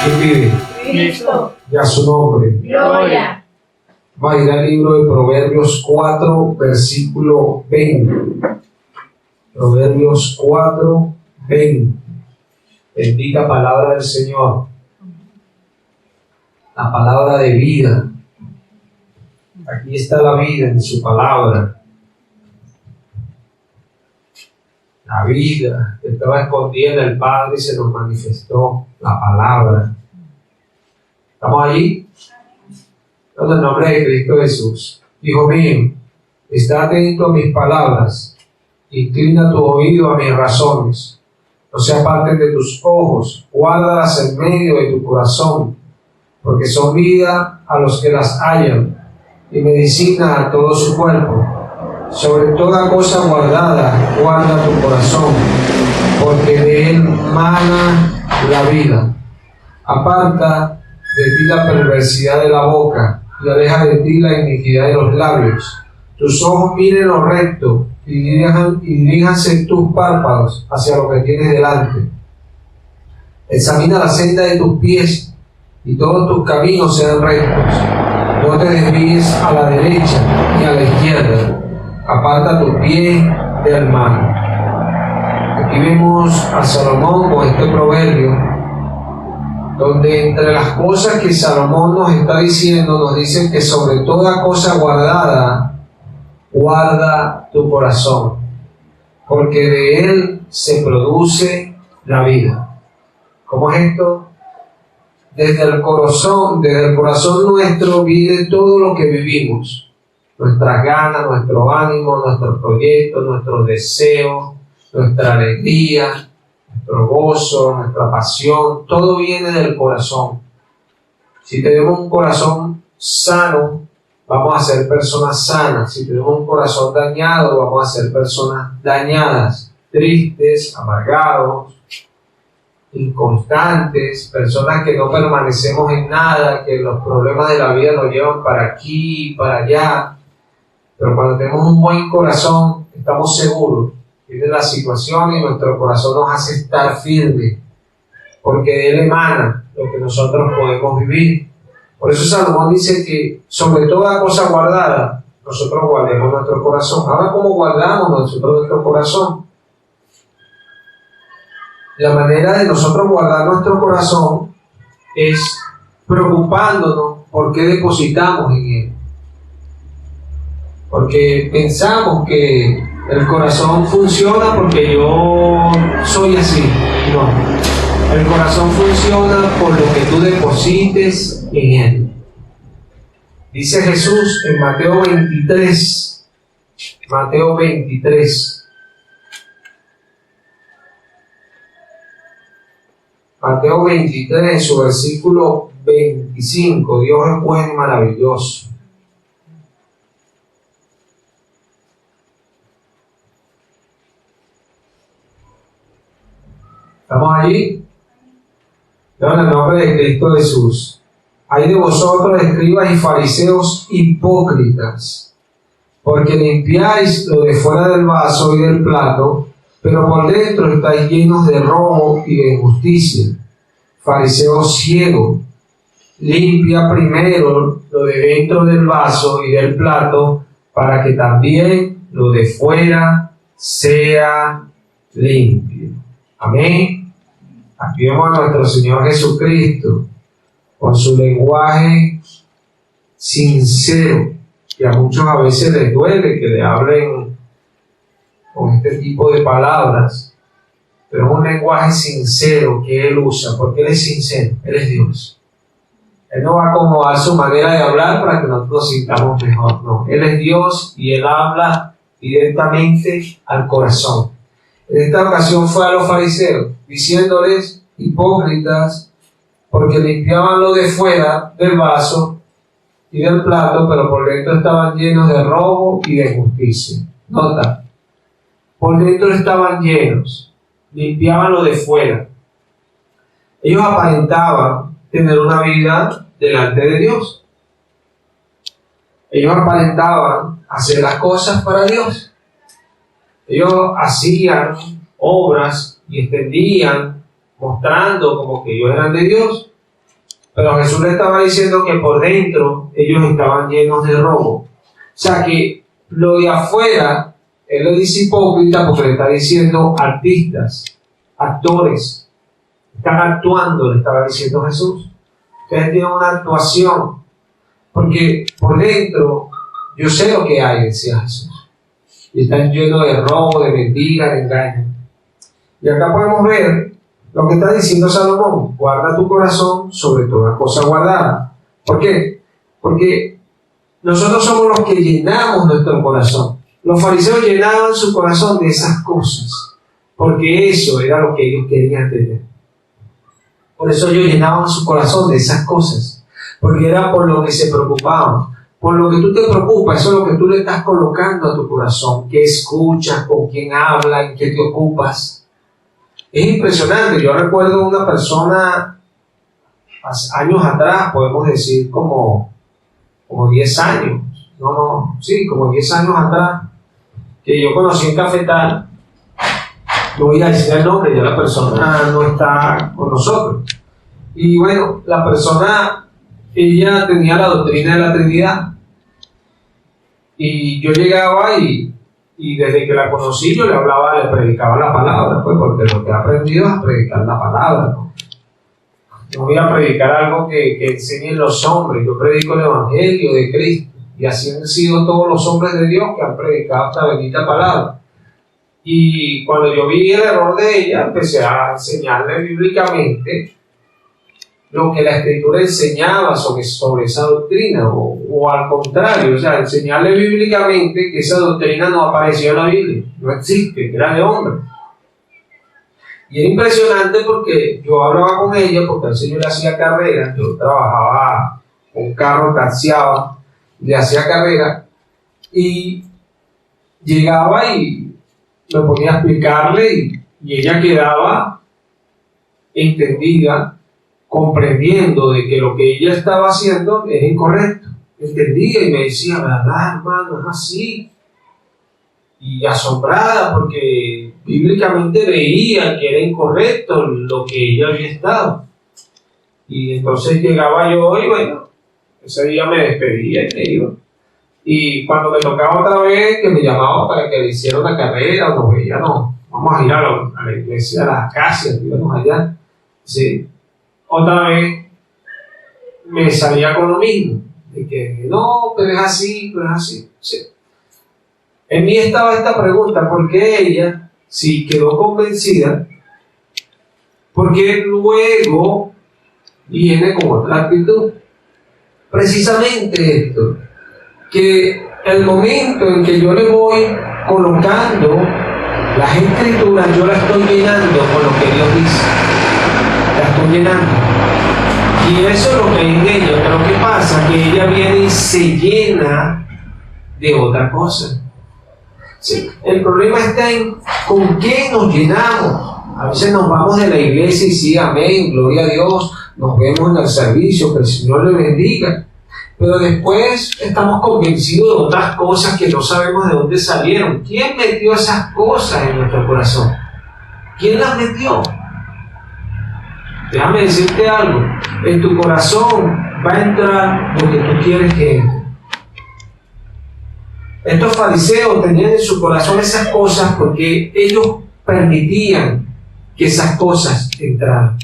¿Quién vive? Cristo. Y a su nombre. Gloria. Va a ir al libro de Proverbios 4, versículo 20. Proverbios 4, 20. Bendita palabra del Señor. La palabra de vida. Aquí está la vida en su palabra. La vida que estaba escondida en el Padre y se nos manifestó la palabra. ¿Estamos allí? En el nombre de Cristo Jesús. Hijo mío, está atento a mis palabras, inclina tu oído a mis razones. No se aparten de tus ojos, guárdalas en medio de tu corazón, porque son vida a los que las hallan y medicina a todo su cuerpo. Sobre toda cosa guardada, guarda tu corazón, porque de él mana la vida. Aparta de ti la perversidad de la boca y aleja de ti la iniquidad de los labios. Tus ojos miren lo recto y diríjanse tus párpados hacia lo que tienes delante. Examina la senda de tus pies y todos tus caminos sean rectos. No te desvíes a la derecha ni a la izquierda. Aparta tu pie del mal. Aquí vemos a Salomón con este proverbio, donde entre las cosas que Salomón nos está diciendo, nos dice que sobre toda cosa guardada, guarda tu corazón, porque de él se produce la vida. ¿Cómo es esto? Desde el corazón nuestro viene todo lo que vivimos. Nuestras ganas, nuestro ánimo, nuestros proyectos, nuestros deseos, nuestra alegría, nuestro gozo, nuestra pasión, todo viene del corazón. Si tenemos un corazón sano, vamos a ser personas sanas. Si tenemos un corazón dañado, vamos a ser personas dañadas, tristes, amargados, inconstantes, personas que no permanecemos en nada, que los problemas de la vida nos llevan para aquí y para allá. Pero cuando tenemos un buen corazón, estamos seguros. Viene la situación y nuestro corazón nos hace estar firmes, porque de él emana lo que nosotros podemos vivir. Por eso Salomón dice que sobre toda cosa guardada, nosotros guardemos nuestro corazón. Ahora, ¿cómo guardamos nosotros nuestro corazón? La manera de nosotros guardar nuestro corazón es preocupándonos por qué depositamos en él. Porque pensamos que el corazón funciona porque yo soy así. No. El corazón funciona por lo que tú deposites en él. Dice Jesús en Mateo 23. Mateo 23. Mateo 23, en su versículo 25. Dios es bueno y maravilloso. ¿Estamos allí? En el nombre de Cristo Jesús. Hay de vosotros, escribas y fariseos hipócritas, porque limpiáis lo de fuera del vaso y del plato, pero por dentro estáis llenos de robo y de injusticia. Fariseo ciego, limpia primero lo de dentro del vaso y del plato, para que también lo de fuera sea limpio. Amén. Aquí vemos a nuestro Señor Jesucristo con su lenguaje sincero, que a muchos a veces les duele que le hablen con este tipo de palabras, pero es un lenguaje sincero que Él usa, porque Él es sincero, Él es Dios. Él no va a acomodar su manera de hablar para que nosotros nos sintamos mejor, no. Él es Dios y Él habla directamente al corazón. En esta ocasión fue a los fariseos, diciéndoles hipócritas, porque limpiaban lo de fuera del vaso y del plato, pero por dentro estaban llenos de robo y de injusticia. Nota, por dentro estaban llenos, limpiaban lo de fuera. Ellos aparentaban tener una vida delante de Dios. Ellos aparentaban hacer las cosas para Dios. Ellos hacían obras y extendían, mostrando como que ellos eran de Dios, Pero Jesús le estaba diciendo que por dentro ellos estaban llenos de robo. O sea que lo de afuera, él le dice hipócrita porque le está diciendo artistas, actores, están actuando, le estaba diciendo Jesús. Ustedes tienen una actuación, porque por dentro yo sé lo que hay, decía Jesús. Y están llenos de robo, de mentira, de engaño. Y acá podemos ver lo que está diciendo Salomón: guarda tu corazón sobre toda cosa guardada. ¿Por qué? Porque nosotros somos los que llenamos nuestro corazón. Los fariseos llenaban su corazón de esas cosas, porque eso era lo que ellos querían tener. Por eso ellos llenaban su corazón de esas cosas, porque era por lo que se preocupaban. Por lo que tú te preocupas, eso es lo que tú le estás colocando a tu corazón. ¿Qué escuchas? ¿Con quién hablas? ¿En qué te ocupas? Es impresionante. Yo recuerdo una persona, años atrás, podemos decir como 10 años. Como 10 años atrás, que yo conocí en Cafetal. No voy a decir el nombre, ya la persona no está con nosotros. Y bueno, la persona, ella tenía la doctrina de la Trinidad. Y yo llegaba y desde que la conocí yo le hablaba, le predicaba la palabra, pues, porque lo que he aprendido es predicar la palabra, ¿no? No voy a predicar algo que enseñen los hombres, yo predico el Evangelio de Cristo. Y así han sido todos los hombres de Dios que han predicado esta bendita palabra. Y cuando yo vi el error de ella, empecé a enseñarle bíblicamente lo que la Escritura enseñaba sobre esa doctrina, o al contrario, o sea, enseñarle bíblicamente que esa doctrina no apareció en la Biblia, no existe, era de hombre. Y era impresionante porque yo hablaba con ella, porque al Señor le hacía carrera, yo trabajaba con un carro, taxiaba, le hacía carrera, y llegaba y me ponía a explicarle, y ella quedaba entendida, comprendiendo de que lo que ella estaba haciendo es incorrecto. Entendía y me decía, ¿verdad, hermano? Es así. Y asombrada porque bíblicamente veía que era incorrecto lo que ella había estado. Y entonces llegaba yo y bueno, ese día me despedía y me iba. Y cuando me tocaba otra vez, que me llamaba para que le hiciera una carrera, nos veíamos, vamos a ir a la iglesia, a las casas, íbamos allá. Sí. Otra vez me salía con lo mismo, de que no, pero es así, sí. En mí estaba esta pregunta: ¿por qué ella, si quedó convencida, por qué luego viene con otra actitud? Precisamente esto, que el momento en que yo le voy colocando las escrituras, yo las estoy llenando con lo que Dios dice. La estoy llenando. Y eso es lo que hay en ella. Pero ¿qué pasa? Que ella viene y se llena de otra cosa. Sí. El problema está en con qué nos llenamos. A veces nos vamos de la iglesia y sí, amén, gloria a Dios, nos vemos en el servicio, que el Señor le bendiga. Pero después estamos convencidos de otras cosas que no sabemos de dónde salieron. ¿Quién metió esas cosas en nuestro corazón? ¿Quién las metió? Déjame decirte algo, en tu corazón va a entrar lo que tú quieres que entre. Estos fariseos tenían en su corazón esas cosas porque ellos permitían que esas cosas entraran.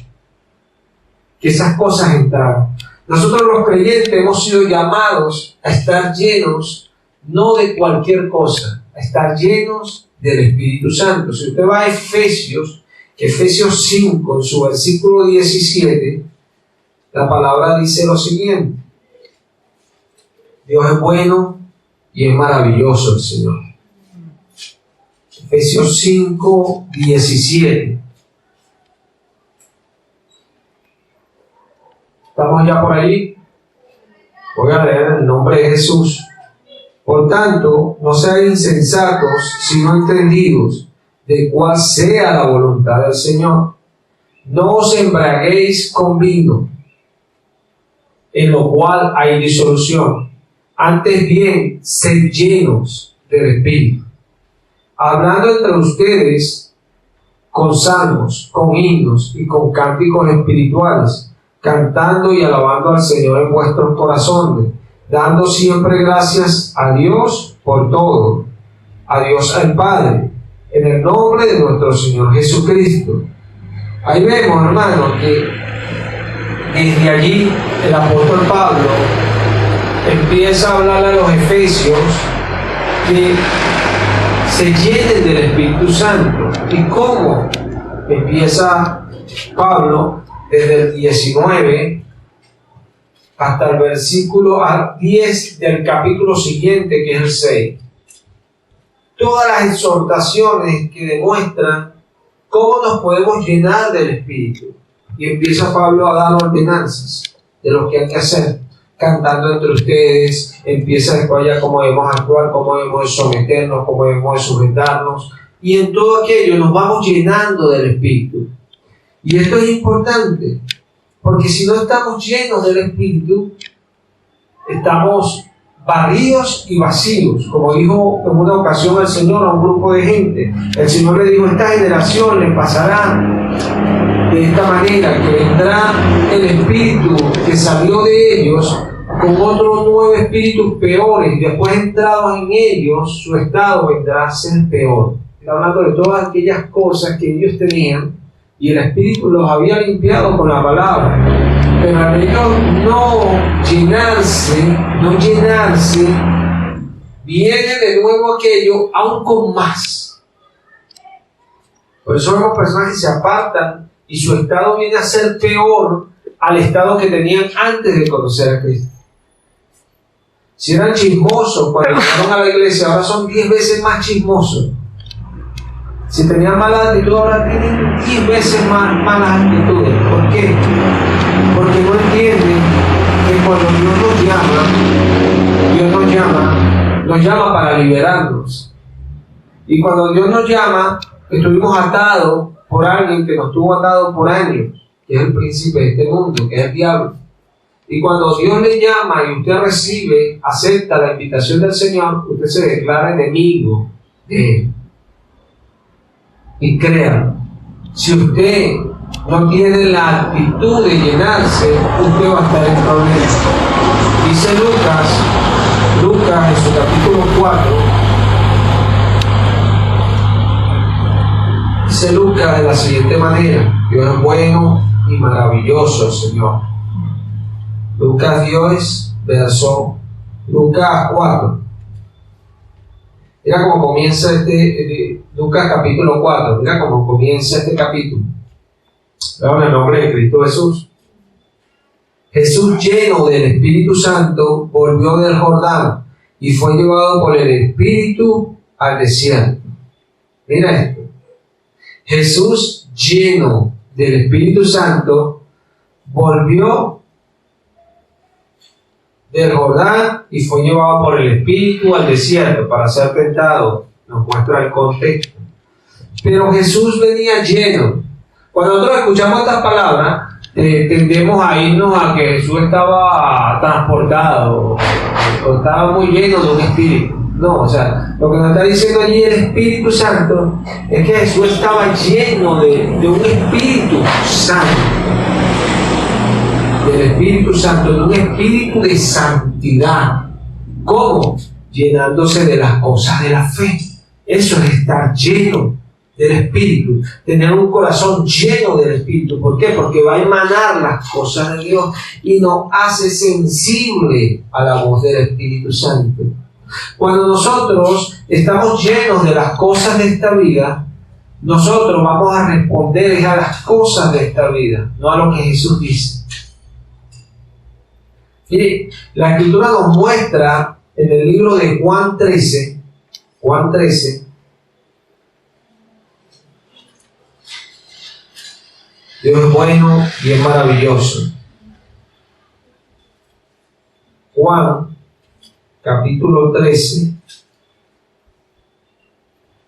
Nosotros los creyentes hemos sido llamados a estar llenos, no de cualquier cosa, a estar llenos del Espíritu Santo. Si usted va a Efesios 5, en su versículo 17, la palabra dice lo siguiente: Dios es bueno y es maravilloso el Señor. Efesios 5, 17. ¿Estamos ya por ahí? Voy a leer en el nombre de Jesús. Por tanto, no sean insensatos, sino entendidos de cuál sea la voluntad del Señor. No os embriaguéis con vino, en lo cual hay disolución. Antes bien, sed llenos del Espíritu, hablando entre ustedes con salmos, con himnos y con cánticos espirituales, cantando y alabando al Señor en vuestros corazones, dando siempre gracias a Dios por todo, a Dios el Padre, en el nombre de nuestro Señor Jesucristo. Ahí vemos, hermanos, que desde allí el apóstol Pablo empieza a hablar a los efesios que se llenen del Espíritu Santo. ¿Y cómo? Empieza Pablo desde el 19 hasta el versículo 10 del capítulo siguiente, que es el 6. Todas las exhortaciones que demuestran cómo nos podemos llenar del Espíritu. Y empieza Pablo a dar ordenanzas de lo que hay que hacer, cantando entre ustedes. Empieza después ya cómo debemos actuar, cómo debemos someternos, cómo debemos sujetarnos. Y en todo aquello nos vamos llenando del Espíritu. Y esto es importante, porque si no estamos llenos del Espíritu, estamos barridos y vacíos, como dijo en una ocasión el Señor a un grupo de gente. El Señor le dijo: esta generación le pasará de esta manera, que vendrá el espíritu que salió de ellos con otros 9 espíritus peores, y después entrados en ellos, su estado vendrá a ser peor. Está hablando de todas aquellas cosas que ellos tenían, y el Espíritu los había limpiado con la palabra. Pero al ellos no llenarse, viene de nuevo aquello aún con más. Por eso vemos personas que se apartan y su estado viene a ser peor al estado que tenían antes de conocer a Cristo. Si eran chismosos cuando llegaron a la iglesia, ahora son 10 veces más chismosos. Si tenían mala actitud, ahora tienen 10 veces más malas actitudes. ¿Por qué? Porque no entienden que cuando Dios nos llama para liberarnos. Y cuando Dios nos llama, estuvimos atados por alguien que nos tuvo atados por años, que es el príncipe de este mundo, que es el diablo. Y cuando Dios le llama y usted recibe, acepta la invitación del Señor, usted se declara enemigo de Él. Y créanlo, si usted no tiene la actitud de llenarse, usted va a estar en problemas. Dice Lucas en su capítulo 4, dice Lucas de la siguiente manera: Dios es bueno y maravilloso, Señor. Lucas 4. Mira cómo comienza Lucas capítulo 4, mira cómo comienza este capítulo. En el nombre de Cristo Jesús. Jesús, lleno del Espíritu Santo, volvió del Jordán y fue llevado por el Espíritu al desierto. Mira esto. Jesús, lleno del Espíritu Santo, volvió del Jordán y fue llevado por el Espíritu al desierto para ser tentado. Nos muestra el contexto. Pero Jesús venía lleno. Cuando nosotros escuchamos estas palabras, tendemos a irnos a que Jesús estaba transportado o estaba muy lleno de un espíritu. No, o sea, lo que nos está diciendo allí el Espíritu Santo es que Jesús estaba lleno de un Espíritu Santo. Del Espíritu Santo, de un espíritu de santidad. ¿Cómo? Llenándose de las cosas de la fe. Eso es estar lleno del Espíritu, tener un corazón lleno del Espíritu. ¿Por qué? Porque va a emanar las cosas de Dios y nos hace sensible a la voz del Espíritu Santo. Cuando nosotros estamos llenos de las cosas de esta vida, nosotros vamos a responder a las cosas de esta vida, no a lo que Jesús dice. Y la Escritura nos muestra en el libro de Juan 13, Dios es bueno y es maravilloso. Juan, capítulo 13.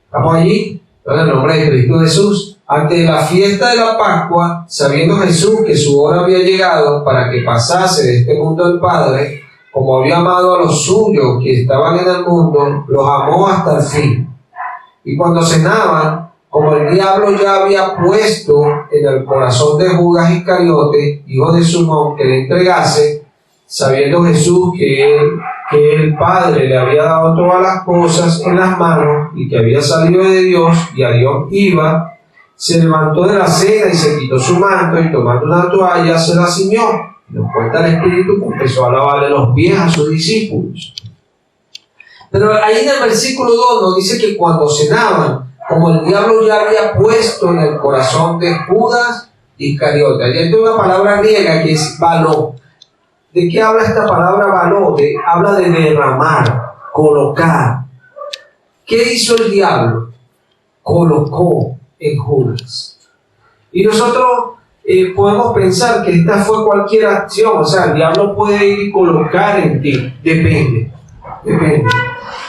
¿Estamos allí? En el nombre de Cristo Jesús. Ante la fiesta de la Pascua, sabiendo Jesús que su hora había llegado para que pasase de este mundo al Padre, como había amado a los suyos que estaban en el mundo, los amó hasta el fin. Y cuando cenaban, como el diablo ya había puesto en el corazón de Judas Iscariote, hijo de Simón, que le entregase, sabiendo Jesús que el Padre le había dado todas las cosas en las manos y que había salido de Dios y a Dios iba, se levantó de la cena y se quitó su manto y tomando una toalla se la ciñó. Y nos cuenta el Espíritu que empezó a lavarle los pies a sus discípulos. Pero ahí en el versículo 2 nos dice que cuando cenaban, como el diablo ya había puesto en el corazón de Judas Iscariote. Allí hay una palabra griega que es baló. ¿De qué habla esta palabra baló? Habla de derramar, colocar. ¿Qué hizo el diablo? Colocó en Judas. Y nosotros podemos pensar que esta fue cualquier acción. O sea, el diablo puede ir y colocar en ti. Depende.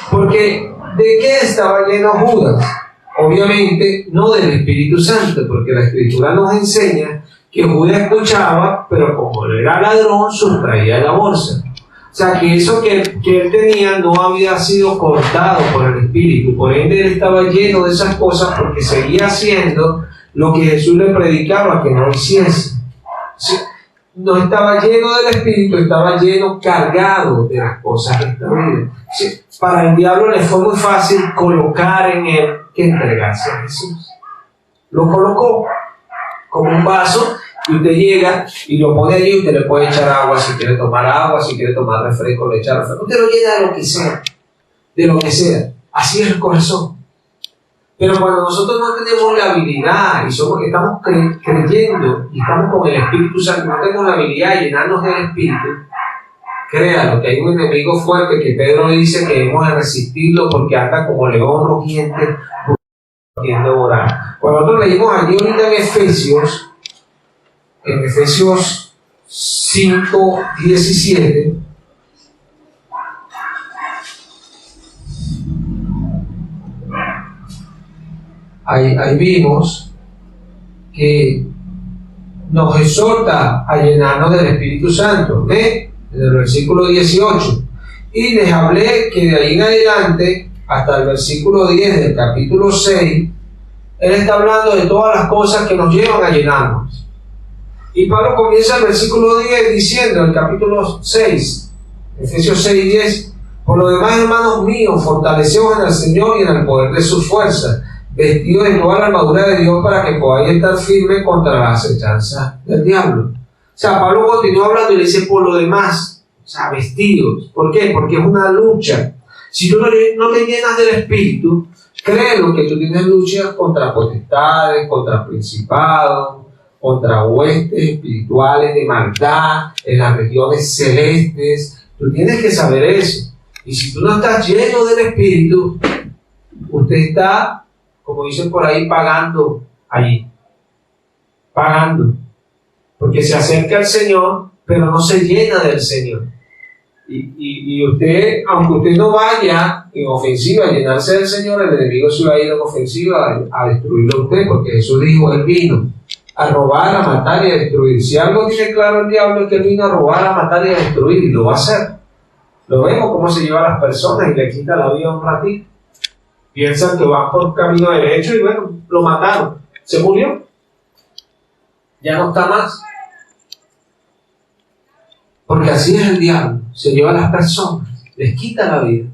Porque ¿de qué estaba lleno Judas? Obviamente no del Espíritu Santo, porque la Escritura nos enseña que Judas escuchaba, pero como era ladrón, sustraía la bolsa. O sea, que eso que él tenía no había sido cortado por el Espíritu. Por ende, él estaba lleno de esas cosas porque seguía haciendo lo que Jesús le predicaba que no hiciese. ¿Sí? No estaba lleno del Espíritu, estaba lleno, cargado de las cosas de esta vida. ¿Sí? Para el diablo le fue muy fácil colocar en él que entregarse a Jesús. Lo colocó como un vaso y usted llega y lo pone allí. Usted le puede echar agua si quiere tomar agua, si quiere tomar refresco, le echa refresco. Usted lo llena de lo que sea. Así es el corazón. Pero cuando nosotros no tenemos la habilidad y estamos creyendo y estamos con el Espíritu Santo, no tenemos la habilidad de llenarnos del Espíritu, créalo que hay un enemigo fuerte que Pedro dice que debemos de resistirlo porque anda como león rugiente queriendo devorar. Cuando nosotros leímos allí ahorita en Efesios 5:17, ahí vimos que nos exhorta a llenarnos del Espíritu Santo, en el versículo 18. Y les hablé que de ahí en adelante, hasta el versículo 10 del capítulo 6, él está hablando de todas las cosas que nos llevan a llenarnos. Y Pablo comienza el versículo 10 diciendo, el capítulo 6, Efesios 6:10, por lo demás, hermanos míos, fortaleceos en el Señor y en el poder de su fuerza, vestidos de toda la armadura de Dios para que podáis estar firmes contra la acechanza del diablo. O sea, Pablo continúa hablando y le dice por lo demás, o sea, vestidos. ¿Por qué? Porque es una lucha. Si tú no te llenas del Espíritu, créelo que tú tienes luchas contra potestades, contra principados, contra huestes espirituales de maldad en las regiones celestes. Tú tienes que saber eso. Y si tú no estás lleno del Espíritu, usted está, como dicen por ahí, pagando allí. Pagando. Porque se acerca al Señor, pero no se llena del Señor. Y usted, aunque usted no vaya en ofensiva a llenarse del Señor, el enemigo se va a ir en ofensiva a destruirlo a usted, porque Jesús dijo, él vino a robar, a matar y a destruir. Si algo tiene claro el diablo es que él vino a robar, a matar y a destruir, y lo va a hacer. Lo vemos cómo se lleva a las personas y le quita la vida un ratito. Piensan que van por camino derecho y bueno, lo mataron. Se murió. Ya no está más. Porque así es el diablo. Se lleva a las personas, les quita la vida.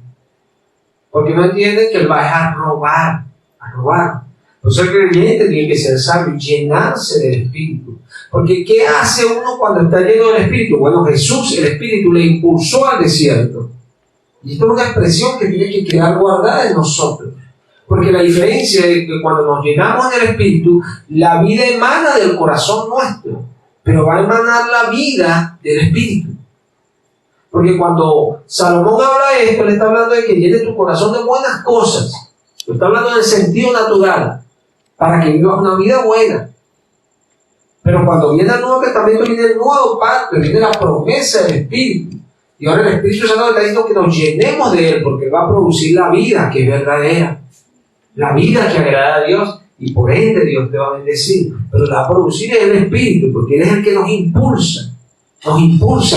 Porque no entienden que él va a robar. Por eso el creyente tiene que ser sabio, llenarse del Espíritu. Porque ¿qué hace uno cuando está lleno del Espíritu? Bueno, Jesús, el Espíritu, le impulsó al desierto. Y esto es una expresión que tiene que quedar guardada en nosotros. Porque la diferencia es que cuando nos llenamos del Espíritu, la vida emana del corazón nuestro, pero va a emanar la vida del Espíritu. Porque cuando Salomón habla de esto, le está hablando de que llene tu corazón de buenas cosas. Lo está hablando del sentido natural, para que vivas una vida buena. Pero cuando viene el Nuevo Testamento, viene el nuevo pacto, viene la promesa del Espíritu. Y ahora el Espíritu Santo está diciendo que nos llenemos de Él, porque va a producir la vida que es verdadera. La vida que agrada a Dios, y por ende Dios te va a bendecir. Pero la va a producir el Espíritu, porque Él es el que nos impulsa a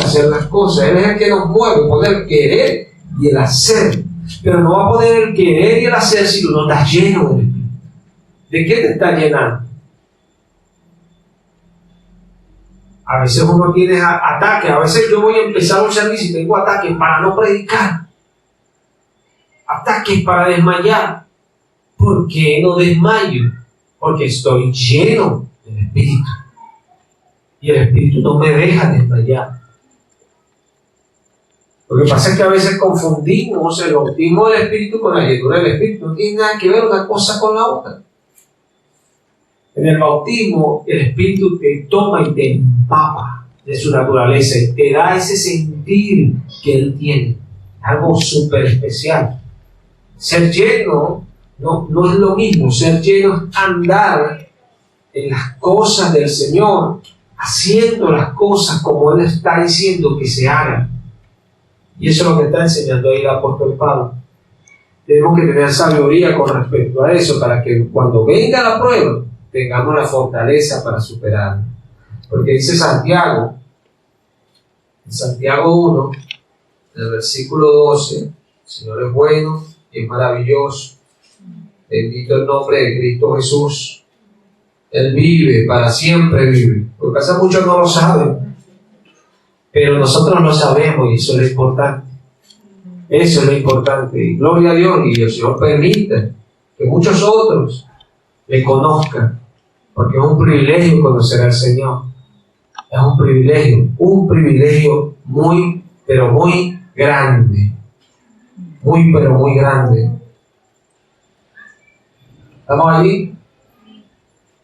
hacer las cosas. Él es el que nos mueve, poner el querer y el hacer. Pero no va a poder el querer y el hacer si tú no estás lleno del Espíritu. ¿De qué te está llenando? A veces uno tiene ataques, a veces yo voy a empezar un servicio y tengo ataques para no predicar, ataques para desmayar. ¿Por qué no desmayo? Porque estoy lleno del Espíritu. Y el Espíritu no me deja desmayar. Lo que pasa es que a veces confundimos el bautismo del Espíritu con la llenura del Espíritu. No tiene nada que ver una cosa con la otra. En el bautismo, el Espíritu te toma y te empapa de su naturaleza y te da ese sentir que Él tiene. Algo súper especial. Ser lleno no es lo mismo. Ser lleno es andar en las cosas del Señor, haciendo las cosas como Él está diciendo que se hagan. Y eso es lo que está enseñando ahí el apóstol Pablo. Tenemos que tener sabiduría con respecto a eso para que cuando venga la prueba tengamos la fortaleza para superarla. Porque dice Santiago, en Santiago 1, en el versículo 12, el Señor es bueno y es maravilloso. Bendito el nombre de Cristo Jesús. Él vive, para siempre vive. Porque hace muchos no lo saben. Pero nosotros lo sabemos y eso es lo importante. Eso es lo importante. Y gloria a Dios. Y el Señor permite que muchos otros le conozcan. Porque es un privilegio conocer al Señor. Es un privilegio muy, pero muy grande. Muy, pero muy grande. ¿Estamos allí?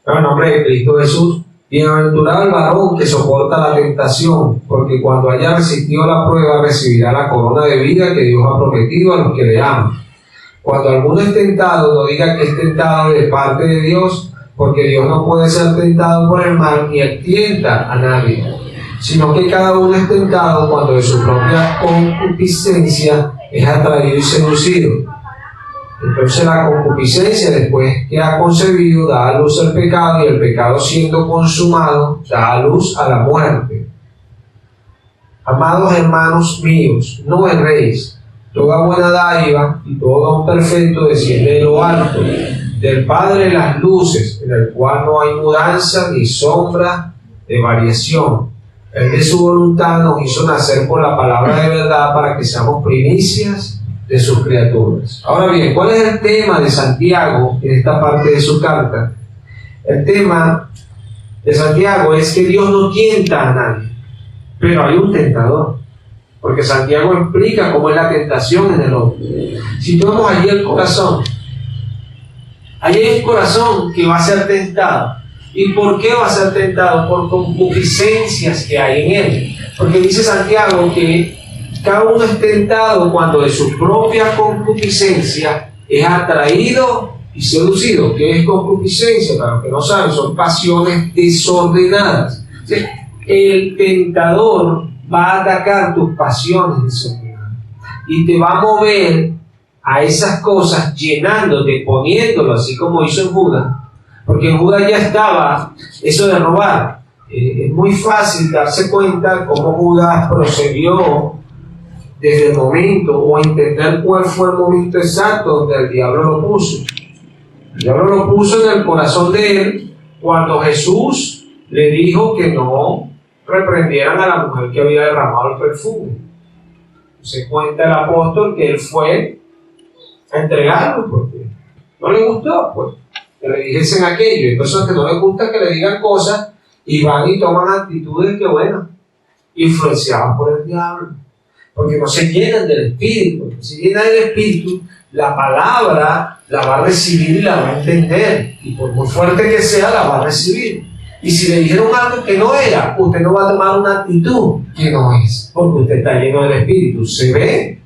En el nombre de Cristo Jesús. Bienaventurado el varón que soporta la tentación, porque cuando haya resistido la prueba recibirá la corona de vida que Dios ha prometido a los que le aman. Cuando alguno es tentado, no diga que es tentado de parte de Dios, porque Dios no puede ser tentado por el mal ni él tienta a nadie, sino que cada uno es tentado cuando de su propia concupiscencia es atraído y seducido. Entonces la concupiscencia, después que ha concebido, da a luz el pecado, y el pecado siendo consumado, da a luz a la muerte. Amados hermanos míos, no erréis. Toda buena dádiva y todo don perfecto desciende de lo alto, del Padre de las luces, en el cual no hay mudanza ni sombra de variación. Él de su voluntad nos hizo nacer por la palabra de verdad para que seamos primicias de sus criaturas. Ahora bien, ¿cuál es el tema de Santiago en esta parte de su carta? El tema de Santiago es que Dios no tienta a nadie, pero hay un tentador, porque Santiago explica cómo es la tentación en el hombre. Si tomamos allí el corazón, allí hay un corazón que va a ser tentado. ¿Y por qué va a ser tentado? Por concupiscencias que hay en él. Porque dice Santiago que cada uno es tentado cuando de su propia concupiscencia es atraído y seducido. ¿Qué es concupiscencia? Para los que no saben, son pasiones desordenadas. ¿Sí? El tentador va a atacar tus pasiones desordenadas y te va a mover a esas cosas llenándote, poniéndolo, así como hizo en Judas. Porque en Judas ya estaba eso de robar. Es muy fácil darse cuenta cómo Judas procedió desde el momento, o entender cuál fue el momento exacto donde el diablo lo puso. El diablo lo puso en el corazón de él cuando Jesús le dijo que no reprendieran a la mujer que había derramado el perfume. Se cuenta el apóstol que él fue a entregarlo porque no le gustó, pues, que le dijesen aquello. Hay personas que no les gusta que le digan cosas y van y toman actitudes que, bueno, influenciadas por el diablo. Porque no se llenan del Espíritu. Porque si llenan del Espíritu, la palabra la va a recibir y la va a entender. Y por muy fuerte que sea, la va a recibir. Y si le dijeron algo que no era, usted no va a tomar una actitud que no es. Porque usted está lleno del Espíritu. Se ve.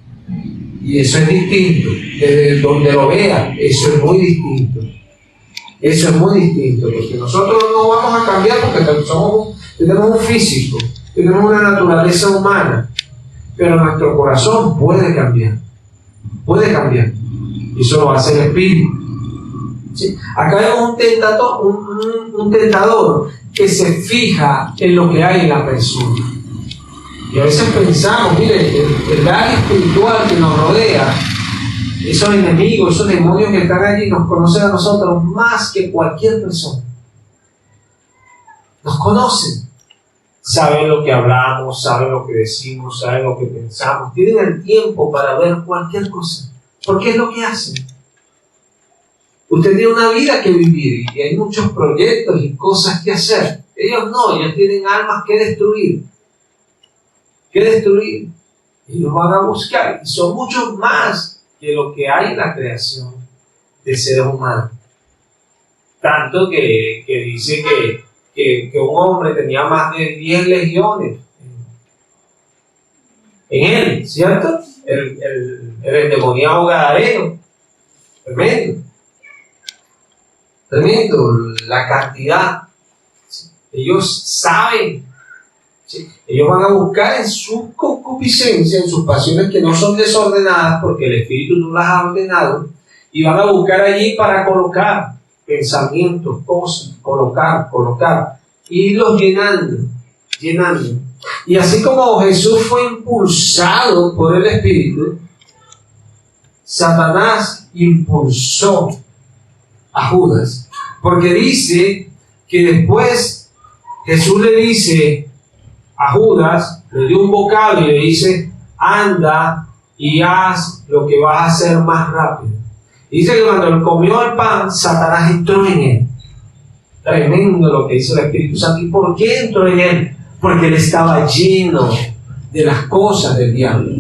Y eso es distinto. Desde donde lo vea, eso es muy distinto. Eso es muy distinto. Porque nosotros no vamos a cambiar porque tenemos un físico. Tenemos una naturaleza humana. Pero nuestro corazón puede cambiar. Puede cambiar. Y eso lo hace el Espíritu. ¿Sí? Acá vemos un tentador que se fija en lo que hay en la persona. Y a veces pensamos, mire, el área espiritual que nos rodea esos enemigos, esos demonios que están allí nos conocen a nosotros más que cualquier persona. Nos conocen. Saben lo que hablamos, saben lo que decimos, saben lo que pensamos. Tienen el tiempo para ver cualquier cosa. Porque es lo que hacen. Usted tiene una vida que vivir y hay muchos proyectos y cosas que hacer. Ellos no, ellos tienen almas que destruir. Ellos van a buscar y son muchos más que lo que hay en la creación de seres humanos. Tanto que dice que un hombre tenía más de 10 legiones en él, ¿cierto? El endemoniado gadareno. Tremendo la cantidad. Ellos saben. ¿Sí? Ellos van a buscar en su concupiscencia, en sus pasiones que no son desordenadas, porque el Espíritu no las ha ordenado, y van a buscar allí para colocar pensamientos, cosas, colocar, y los llenando. Y así como Jesús fue impulsado por el Espíritu, Satanás impulsó a Judas, porque dice que después Jesús le dice a Judas, le dio un bocado y le dice, anda y haz lo que vas a hacer más rápido. Y dice que cuando él comió el pan, Satanás entró en él. Tremendo lo que dice el Espíritu Santo. ¿Y por qué entró en él? Porque él estaba lleno de las cosas del diablo.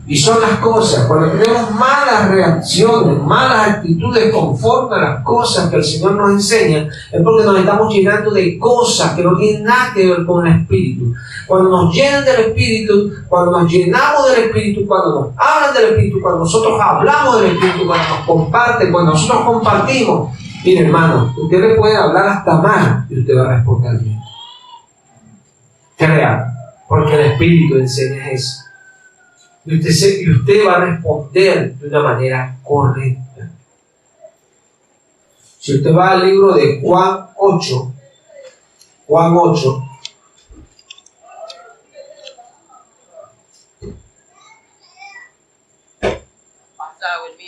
Y son las cosas, cuando tenemos malas reacciones, malas actitudes conforme a las cosas que el Señor nos enseña, es porque nos estamos llenando de cosas que no tienen nada que ver con el Espíritu. Cuando nos llenan del Espíritu, cuando nos llenamos del Espíritu, cuando nos hablan del Espíritu, cuando nosotros hablamos del Espíritu, cuando nos comparten, cuando nosotros compartimos, mire hermano, usted le puede hablar hasta mal y usted va a responder bien. Crea, porque el Espíritu enseña eso. Y usted va a responder de una manera correcta. Si usted va al libro de Juan 8,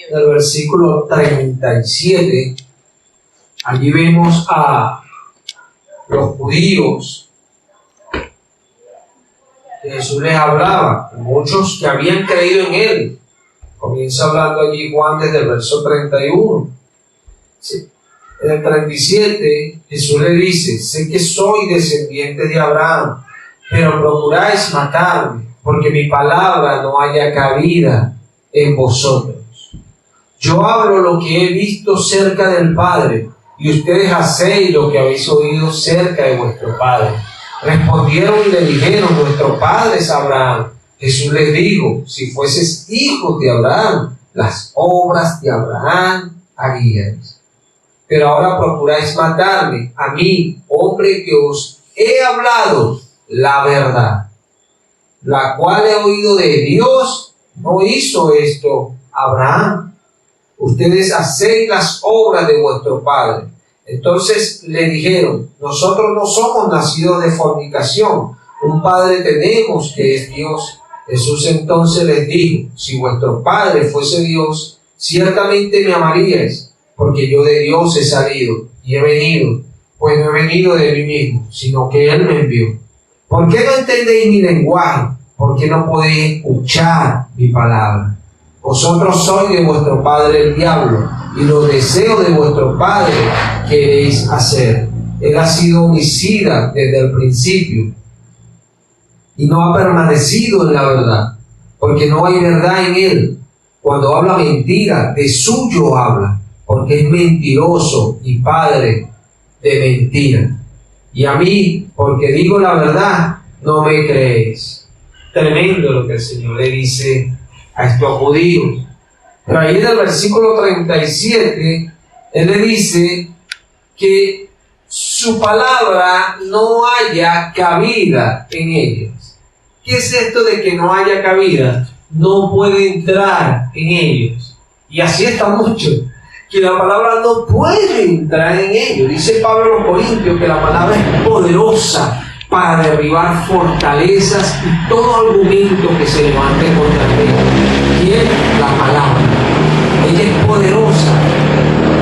el versículo 37, allí vemos a los judíos. Jesús les hablaba, muchos que habían creído en él. Comienza hablando allí Juan desde el verso 31. Sí. En el 37, Jesús le dice, sé que soy descendiente de Abraham, pero procuráis matarme, porque mi palabra no haya cabida en vosotros. Yo hablo lo que he visto cerca del Padre, y ustedes hacéis lo que habéis oído cerca de vuestro Padre. Respondieron y le dijeron, nuestro padre es Abraham. Jesús les dijo, si fueses hijos de Abraham, las obras de Abraham haríais. Pero ahora procuráis matarme, a mí, hombre que os he hablado la verdad, la cual he oído de Dios. No hizo esto Abraham. Ustedes hacéis las obras de vuestro padre. Entonces le dijeron, nosotros no somos nacidos de fornicación, un padre tenemos que es Dios. Jesús entonces les dijo, si vuestro padre fuese Dios, ciertamente me amaríais, porque yo de Dios he salido y he venido, pues no he venido de mí mismo, sino que Él me envió. ¿Por qué no entendéis mi lenguaje? ¿Por qué no podéis escuchar mi palabra? Vosotros sois de vuestro padre el diablo, y los deseos de vuestro padre queréis hacer. Él ha sido homicida desde el principio, y no ha permanecido en la verdad, porque no hay verdad en él. Cuando habla mentira, de suyo habla, porque es mentiroso y padre de mentira. Y a mí, porque digo la verdad, no me creéis. Tremendo lo que el Señor le dice a estos judíos. Pero ahí en el versículo 37, Él le dice que su palabra no haya cabida en ellos. ¿Qué es esto de que no haya cabida? No puede entrar en ellos. Y así está mucho, que la palabra no puede entrar en ellos. Dice Pablo a los Corintios que la palabra es poderosa para derribar fortalezas y todo argumento que se levante contra ti. ¿Quién? La palabra. Ella es poderosa.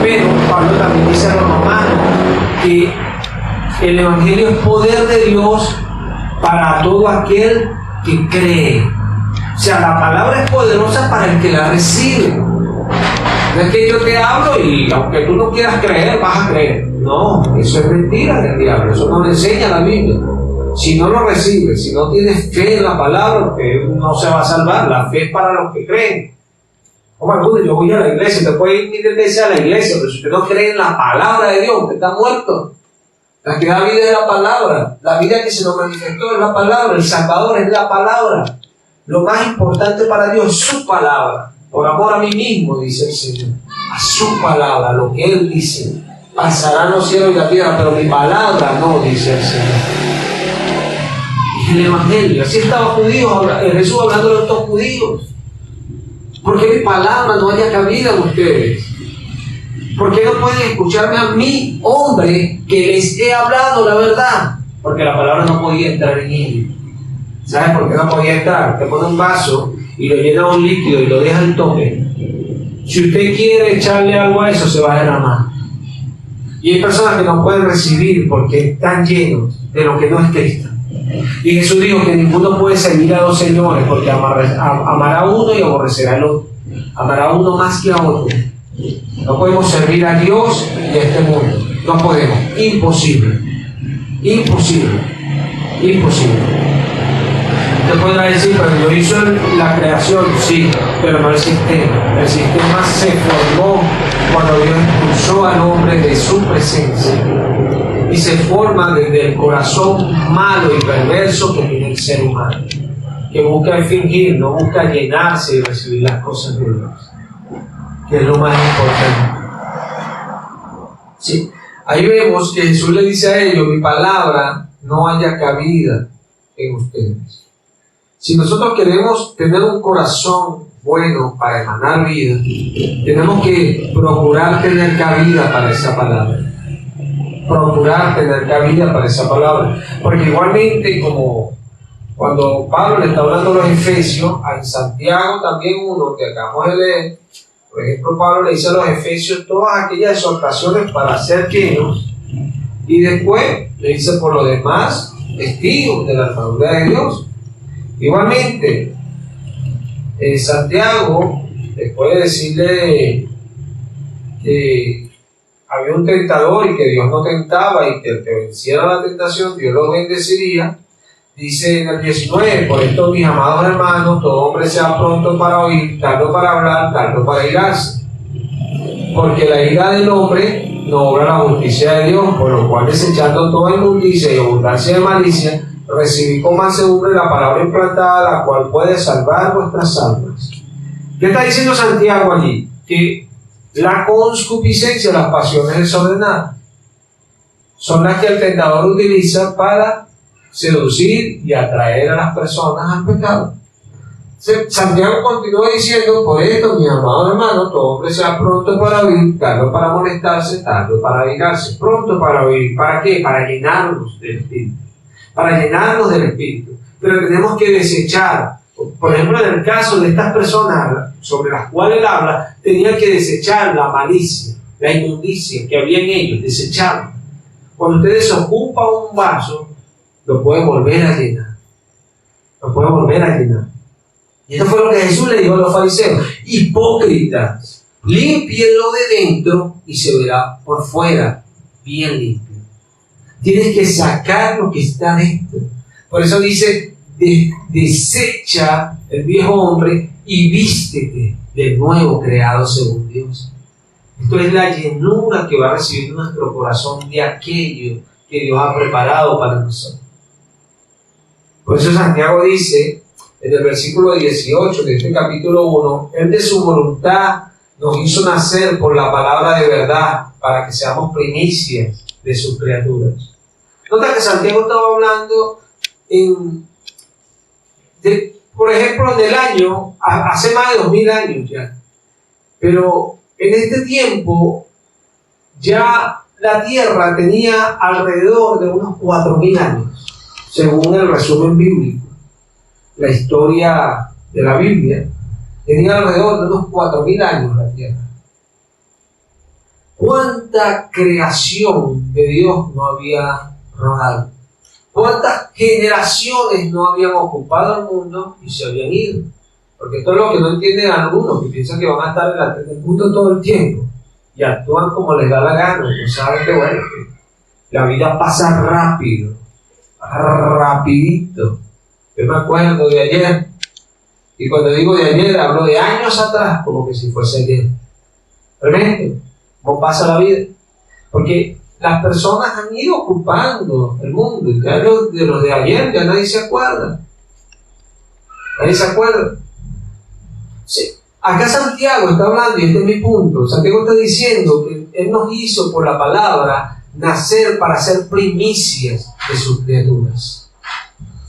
Pero Pablo también dice a los romanos que el Evangelio es poder de Dios para todo aquel que cree. O sea, la palabra es poderosa para el que la recibe. No es que yo te hablo y aunque tú no quieras creer, vas a creer. No, eso es mentira del diablo. Eso no le enseña la Biblia. Si no lo recibes, si no tienes fe en la palabra, no se va a salvar. La fe es para los que creen. Como algunos, yo voy a la iglesia, usted puede ir mil veces a la iglesia, pero si usted no cree en la palabra de Dios, usted está muerto. La que da vida es la palabra. La vida que se nos manifestó es la palabra. El Salvador es la palabra. Lo más importante para Dios es su palabra. Por amor a mí mismo, dice el Señor. A su palabra, lo que Él dice. Pasarán los cielos y la tierra, pero mi palabra no, dice el Señor. Y el Evangelio. Así estaba Jesús hablando de estos judíos. ¿Por qué mi palabra no haya cabida en ustedes? ¿Por qué no pueden escucharme a mí, hombre, que les he hablado la verdad? Porque la palabra no podía entrar en ellos. ¿Sabes por qué no podía entrar? Te pone un vaso y lo llena un líquido y lo deja al tope. Si usted quiere echarle algo a eso, se va a derramar. Y hay personas que no pueden recibir porque están llenos de lo que no es Cristo. Y Jesús dijo que ninguno puede servir a dos señores porque amará a uno y aborrecerá al otro. Amará a uno más que a otro. No podemos servir a Dios y a este mundo. No podemos. Imposible. Imposible. Imposible. Usted podrá decir, pero yo hice la creación, sí, pero no el sistema. El sistema se formó cuando Dios expulsó al hombre de su presencia. Y se forma desde el corazón malo y perverso que tiene el ser humano. Que busca fingir, no busca llenarse y recibir las cosas de Dios. Que es lo más importante. Sí. Ahí vemos que Jesús le dice a ellos, mi palabra no haya cabida en ustedes. Si nosotros queremos tener un corazón bueno para emanar vida, tenemos que procurar tener cabida para esa palabra. Procurar tener cabida para esa palabra. Porque igualmente como cuando Pablo le está hablando a los Efesios, a Santiago también uno que acabamos de leer, por ejemplo, Pablo le dice a los Efesios todas aquellas exhortaciones para ser llenos, y después le dice por lo demás, testigos de la armadura de Dios. Igualmente, Santiago, después de decirle que había un tentador y que Dios no tentaba y que el que venciera la tentación, Dios lo bendeciría, dice en el 19, por esto, mis amados hermanos, todo hombre sea pronto para oír, tardo para hablar, tardo para irarse. Porque la ira del hombre no obra la justicia de Dios, por lo cual desechando toda inmundicia y abundancia de malicia, recibí con mansedumbre la palabra implantada, la cual puede salvar vuestras almas. ¿Qué está diciendo Santiago allí? Que la concupiscencia, las pasiones desordenadas, son las que el tentador utiliza para seducir y atraer a las personas al pecado. Santiago continúa diciendo, por esto, mis amados hermanos, todo hombre sea pronto para oír, tardo para molestarse, tardo para irarse, pronto para oír. ¿Para qué? Para llenarnos del Espíritu. Para llenarnos del Espíritu. Pero tenemos que desechar. Por ejemplo, en el caso de estas personas sobre las cuales él habla, tenían que desechar la malicia, la inmundicia que había en ellos, desecharla. Cuando usted desocupa un vaso, lo puede volver a llenar. Lo puede volver a llenar. Y eso fue lo que Jesús le dijo a los fariseos. Hipócritas, límpienlo de dentro y se verá por fuera bien limpio. Tienes que sacar lo que está dentro. Por eso dice, desecha el viejo hombre y vístete del nuevo creado según Dios. Esto es la llenura que va a recibir nuestro corazón de aquello que Dios ha preparado para nosotros. Por eso Santiago dice, en el versículo 18 de este capítulo 1, Él de su voluntad nos hizo nacer por la palabra de verdad para que seamos primicias de sus criaturas. Nota que Santiago estaba hablando por ejemplo, en el año, hace más de 2000 años ya, pero en este tiempo ya la Tierra tenía alrededor de unos 4000 años. según el resumen bíblico, la historia de la Biblia, tenía alrededor de unos 4.000 años la tierra. ¿Cuánta creación de Dios no había rodado? ¿Cuántas generaciones no habían ocupado el mundo y se habían ido? Porque esto es lo que no entienden algunos, que piensan que van a estar en el mundo todo el tiempo y actúan como les da la gana. No saben que, bueno, que la vida pasa rápido, rapidito. Yo me acuerdo de ayer, y cuando digo de ayer hablo de años atrás, como que si fuese ayer. Tremendo, cómo pasa la vida. Porque las personas han ido ocupando el mundo, y ya de los de ayer ya nadie se acuerda. Nadie se acuerda. Sí. Acá Santiago está hablando, y este es mi punto. Santiago está diciendo que Él nos hizo por la palabra nacer para ser primicias de sus criaturas.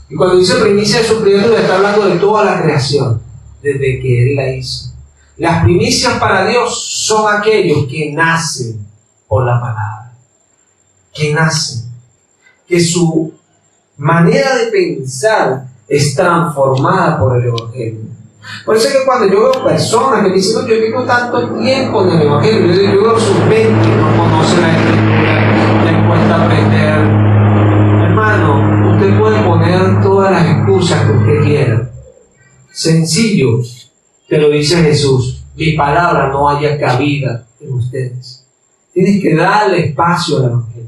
Y cuando dice primicia de sus criaturas, está hablando de toda la creación, desde que Él la hizo. Las primicias para Dios son aquellos que nacen por la palabra, que nacen, que su manera de pensar es transformada por el Evangelio. Por eso es que cuando yo veo personas que me dicen, no, yo tengo tanto tiempo en el Evangelio, yo veo sus mentes, no conocen la Escritura, les cuesta aprender. Hermano, usted puede poner todas las excusas que usted quiera. Sencillo, te lo dice Jesús, mi palabra no haya cabida en ustedes. Tienes que darle espacio al Evangelio.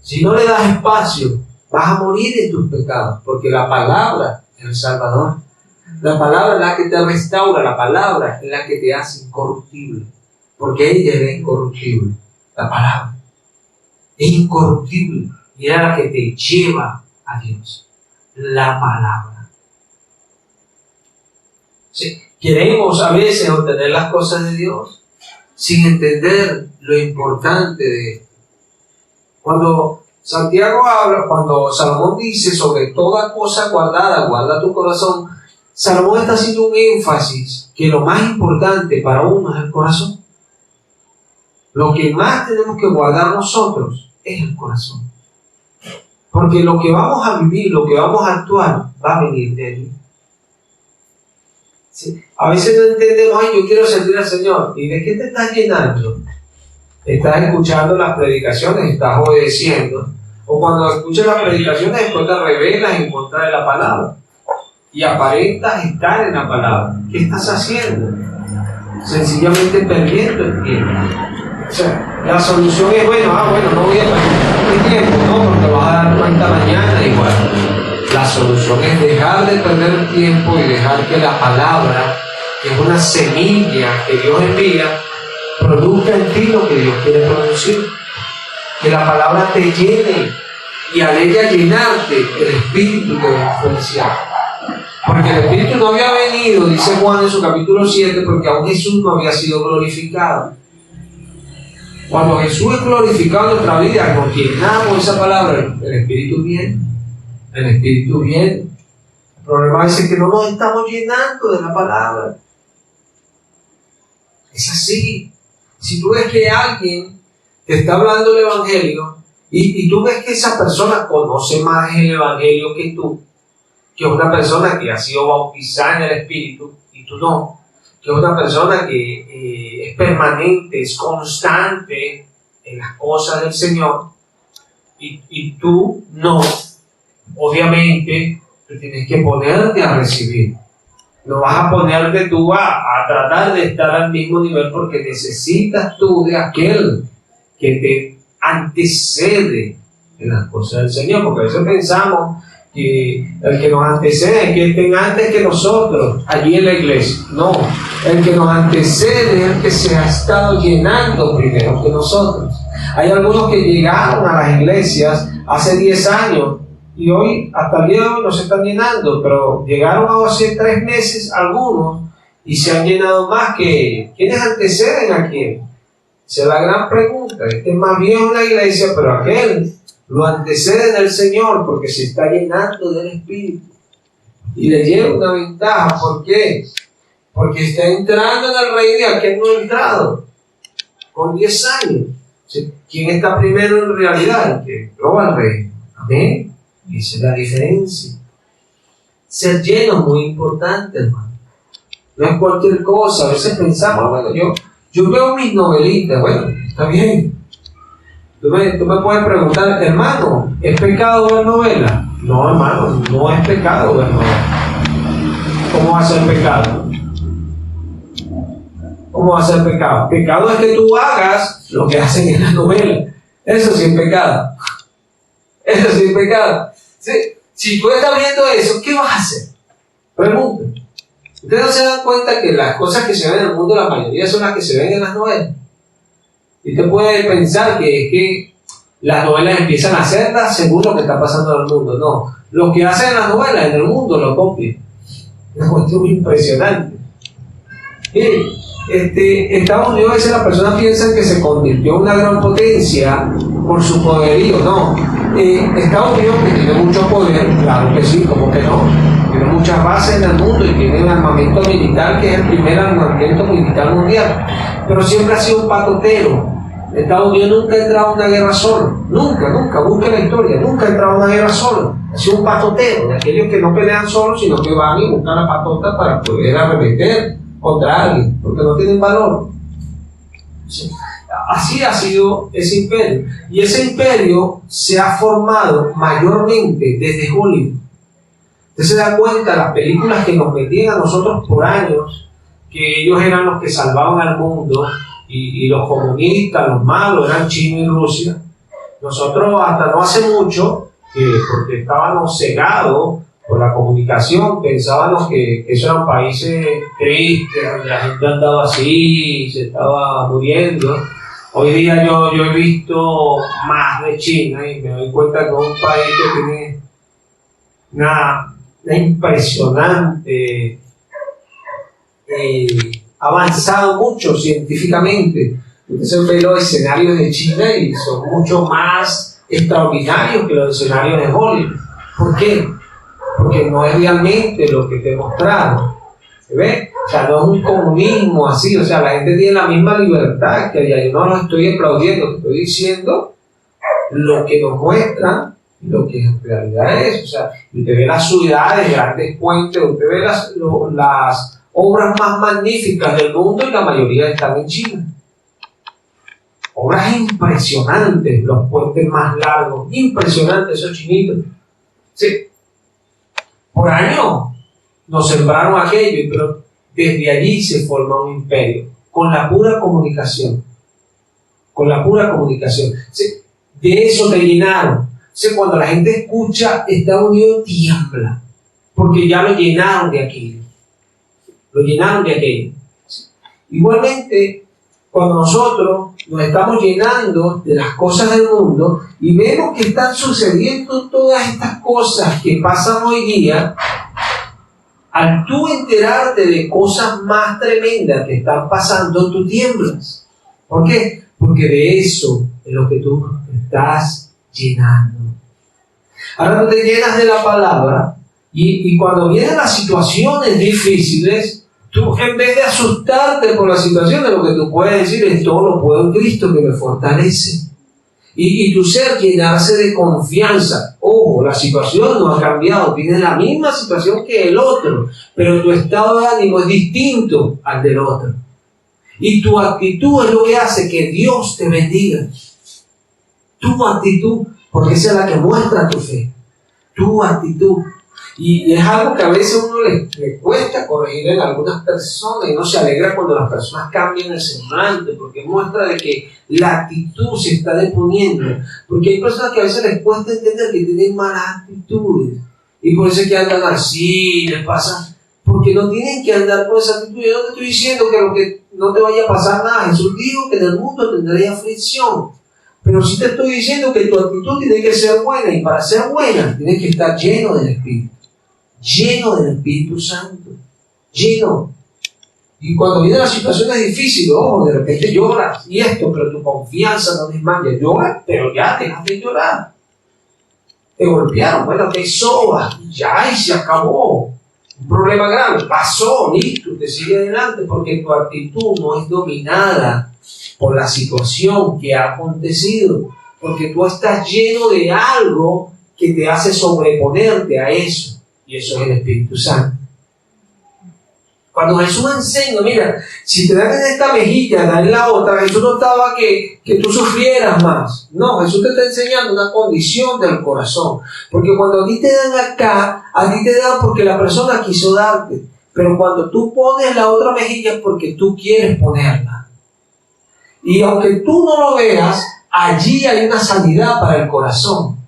Si no le das espacio, vas a morir en tus pecados, porque la palabra es el Salvador. La palabra es la que te restaura, la palabra es la que te hace incorruptible, porque ella era incorruptible. La palabra es incorruptible y era la que te lleva a Dios. La palabra. Sí. Queremos a veces obtener las cosas de Dios sin entender lo importante de esto. Cuando Santiago habla, cuando Salomón dice sobre toda cosa guardada, guarda tu corazón, Salomón está haciendo un énfasis que lo más importante para uno es el corazón. Lo que más tenemos que guardar nosotros es el corazón. Porque lo que vamos a vivir, lo que vamos a actuar, va a venir de allí. ¿Sí? A veces no entendemos, ay, yo quiero servir al Señor. ¿Y de qué te estás llenando? Estás escuchando las predicaciones, estás obedeciendo. O cuando escuchas las predicaciones, después te revelas en contra de la palabra. Y aparentas estar en la palabra. ¿Qué estás haciendo? Sencillamente perdiendo el tiempo. O sea, la solución es, bueno, no voy a perder mi tiempo, no, porque vas a dar cuenta mañana igual. La solución es dejar de perder el tiempo y dejar que la palabra, que es una semilla que Dios envía, produzca en ti lo que Dios quiere producir. Que la palabra te llene y al ella llenarte, el Espíritu te va a influenciar. Porque el Espíritu no había venido, dice Juan en su capítulo 7, porque aún Jesús no había sido glorificado. Cuando Jesús es glorificado en nuestra vida, nos llenamos esa palabra, el Espíritu viene. El Espíritu viene. El problema es que no nos estamos llenando de la palabra. Es así. Si tú ves que alguien te está hablando del Evangelio y tú ves que esa persona conoce más el Evangelio que tú, que es una persona que ha sido bautizada en el Espíritu y tú no, que es una persona que es permanente, es constante en las cosas del Señor y tú no, obviamente tú tienes que ponerte a recibir. No vas a ponerte tú a tratar de estar al mismo nivel porque necesitas tú de aquel que te antecede en las cosas del Señor, porque a veces pensamos que el que nos antecede es que estén antes que nosotros allí en la iglesia. No, el que nos antecede es el que se ha estado llenando primero que nosotros. Hay algunos que llegaron a las iglesias hace 10 años y hoy, hasta el día de hoy, no se están llenando, pero llegaron hace 3 meses algunos y se han llenado más que ellos. ¿Quiénes anteceden a quién? Esa es la gran pregunta. Este es más viejo en la iglesia, pero aquel lo antecede del Señor porque se está llenando del Espíritu. Y le lleva una ventaja. ¿Por qué? Porque está entrando en el reino y aquel no ha entrado. Con 10 años. ¿Quién está primero en realidad? El que entró al reino. Amén. Y esa es la diferencia. Ser lleno es muy importante, hermano. No es cualquier cosa. A veces pensamos, bueno, yo veo mis novelitas, bueno, está bien. Tú me puedes preguntar, hermano, ¿es pecado ver novelas? No, hermano, no es pecado ver novelas. ¿Cómo va a ser pecado? ¿Cómo va a ser pecado? Pecado es que tú hagas lo que hacen en las novelas. Eso sí es pecado. Eso sí es pecado. ¿Sí? Si tú estás viendo eso, ¿qué vas a hacer? Pregunta. ¿Ustedes no se dan cuenta que las cosas que se ven en el mundo, la mayoría son las que se ven en las novelas? Y usted puede pensar que las novelas empiezan a hacerlas según lo que está pasando en el mundo. No, lo que hacen las novelas en el mundo lo copian. Es una cuestión impresionante. Miren, Estados Unidos, a veces las personas piensan que se convirtió en una gran potencia por su poderío. No, Estados Unidos, que tiene mucho poder, claro que sí, como que no, tiene muchas bases en el mundo y tiene un armamento militar que es el primer armamento militar mundial, pero siempre ha sido un patotero. Estados Unidos nunca ha entrado en una guerra solo, nunca, busque la historia, nunca ha entrado en una guerra solo. Ha sido un patotero, de aquellos que no pelean solos, sino que van y buscan la patota para poder arremeter contra alguien, porque no tienen valor. Sí. Así ha sido ese imperio. Y ese imperio se ha formado mayormente desde Hollywood. Usted se da cuenta, las películas que nos metían a nosotros por años, que ellos eran los que salvaban al mundo, y los comunistas, los malos, eran China y Rusia. Nosotros hasta no hace mucho, porque estábamos cegados por la comunicación, pensábamos que esos eran países tristes, donde la gente andaba así, se estaba muriendo. Hoy día yo he visto más de China y me doy cuenta que es un país que tiene una impresionante, avanzado mucho científicamente. Usted ve los escenarios de China y son mucho más extraordinarios que los escenarios de Hollywood. ¿Por qué? Porque no es realmente lo que te mostraron. ¿Se ve? O sea, no es un comunismo así, o sea, la gente tiene la misma libertad que allá. Yo no lo estoy aplaudiendo, estoy diciendo lo que nos muestran y lo que en realidad es. O sea, usted ve las ciudades, grandes puentes, usted ve las obras más magníficas del mundo y la mayoría están en China. Obras impresionantes, los puentes más largos, impresionantes esos chinitos. Sí. Por años nos sembraron aquello, pero desde allí se forma un imperio, con la pura comunicación. Con la pura comunicación. Sí. De eso te llenaron. Sí, cuando la gente escucha Estados Unidos tiembla, porque ya lo llenaron de aquello. Lo llenaron de aquello. Igualmente, cuando nosotros nos estamos llenando de las cosas del mundo y vemos que están sucediendo todas estas cosas que pasan hoy día, al tú enterarte de cosas más tremendas que están pasando, tú tiemblas. ¿Por qué? Porque de eso es lo que tú estás llenando. Ahora tú te llenas de la palabra y cuando vienen las situaciones difíciles, tú, en vez de asustarte por la situación, de lo que tú puedes decir es: todo lo puedo en Cristo que me fortalece. Y tu ser llenarse de confianza. Ojo, la situación no ha cambiado, tienes la misma situación que el otro, pero tu estado de ánimo es distinto al del otro. Y tu actitud es lo que hace que Dios te bendiga. Tu actitud, porque esa es la que muestra tu fe. Tu actitud. Y es algo que a veces a uno le cuesta corregir en algunas personas, y no se alegra cuando las personas cambian el semblante, porque muestra de que la actitud se está deponiendo. Porque hay personas que a veces les cuesta entender que tienen malas actitudes, y por eso es que andan así, les pasa, porque no tienen que andar con esa actitud. Yo no te estoy diciendo que lo que no te vaya a pasar nada. Jesús dijo que en el mundo tendréis aflicción. Pero sí te estoy diciendo que tu actitud tiene que ser buena, y para ser buena tienes que estar lleno del Espíritu. Lleno del Espíritu Santo, lleno. Y cuando vienen las situaciones difíciles, ojo, de repente lloras y esto, pero tu confianza no desmaya. Lloras, pero ya dejas de llorar. Te golpearon, bueno, te sobas, y ya, y se acabó. Un problema grave, pasó, listo, te sigue adelante, porque tu actitud no es dominada por la situación que ha acontecido, porque tú estás lleno de algo que te hace sobreponerte a eso, y eso es el Espíritu Santo. Cuando Jesús enseña, mira, si te dan en esta mejilla, dan en la otra, Jesús no estaba que tú sufrieras más. No, Jesús te está enseñando una condición del corazón. Porque cuando a ti te dan acá, a ti te dan porque la persona quiso darte. Pero cuando tú pones la otra mejilla es porque tú quieres ponerla. Y aunque tú no lo veas, allí hay una sanidad para el corazón.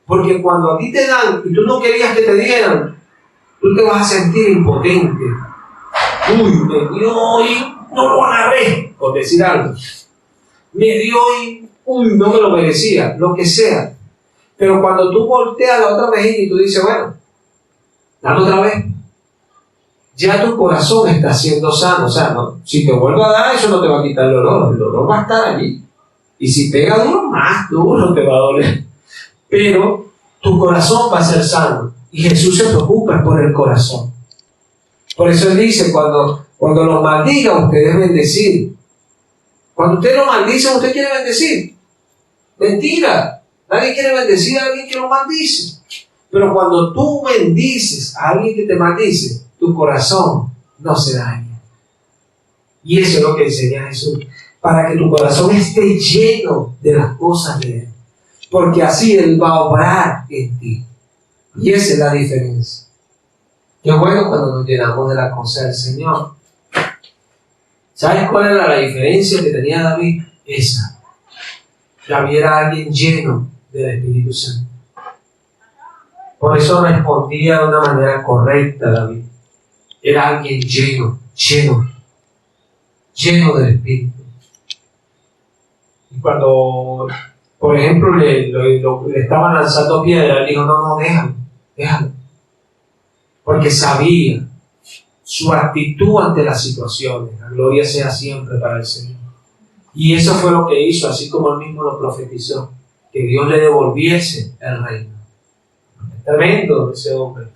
Porque cuando a ti te dan y tú no querías que te dieran, tú te vas a sentir impotente. Uy, me dio hoy, no lo agarré, por decir algo. Me dio hoy, uy, no me lo merecía, lo que sea. Pero cuando tú volteas la otra mejilla y tú dices, bueno, dale otra vez, ya tu corazón está siendo sano. O sea, no, si te vuelve a dar, eso no te va a quitar el dolor va a estar allí. Y si pega duro, más duro te va a doler. Pero tu corazón va a ser sano. Y Jesús se preocupa por el corazón. Por eso Él dice, cuando los maldiga, ustedes bendecir. Cuando usted lo maldice, usted quiere bendecir. Mentira. Nadie quiere bendecir a alguien que lo maldice. Pero cuando tú bendices a alguien que te maldice, tu corazón no se daña. Y eso es lo que enseña Jesús. Para que tu corazón esté lleno de las cosas de Él. Porque así Él va a obrar en ti. Y esa es la diferencia. Qué bueno cuando nos llenamos de la cosa del Señor. ¿Sabes cuál era la diferencia que tenía David? Esa. David era alguien lleno del Espíritu Santo. Por eso respondía de una manera correcta David. Era alguien lleno del Espíritu. Y cuando, por ejemplo, le estaban lanzando piedras, él dijo, no, déjalo. Porque sabía su actitud ante las situaciones. La gloria sea siempre para el Señor. Y eso fue lo que hizo, así como él mismo lo profetizó, que Dios le devolviese el reino. Es tremendo ese hombre,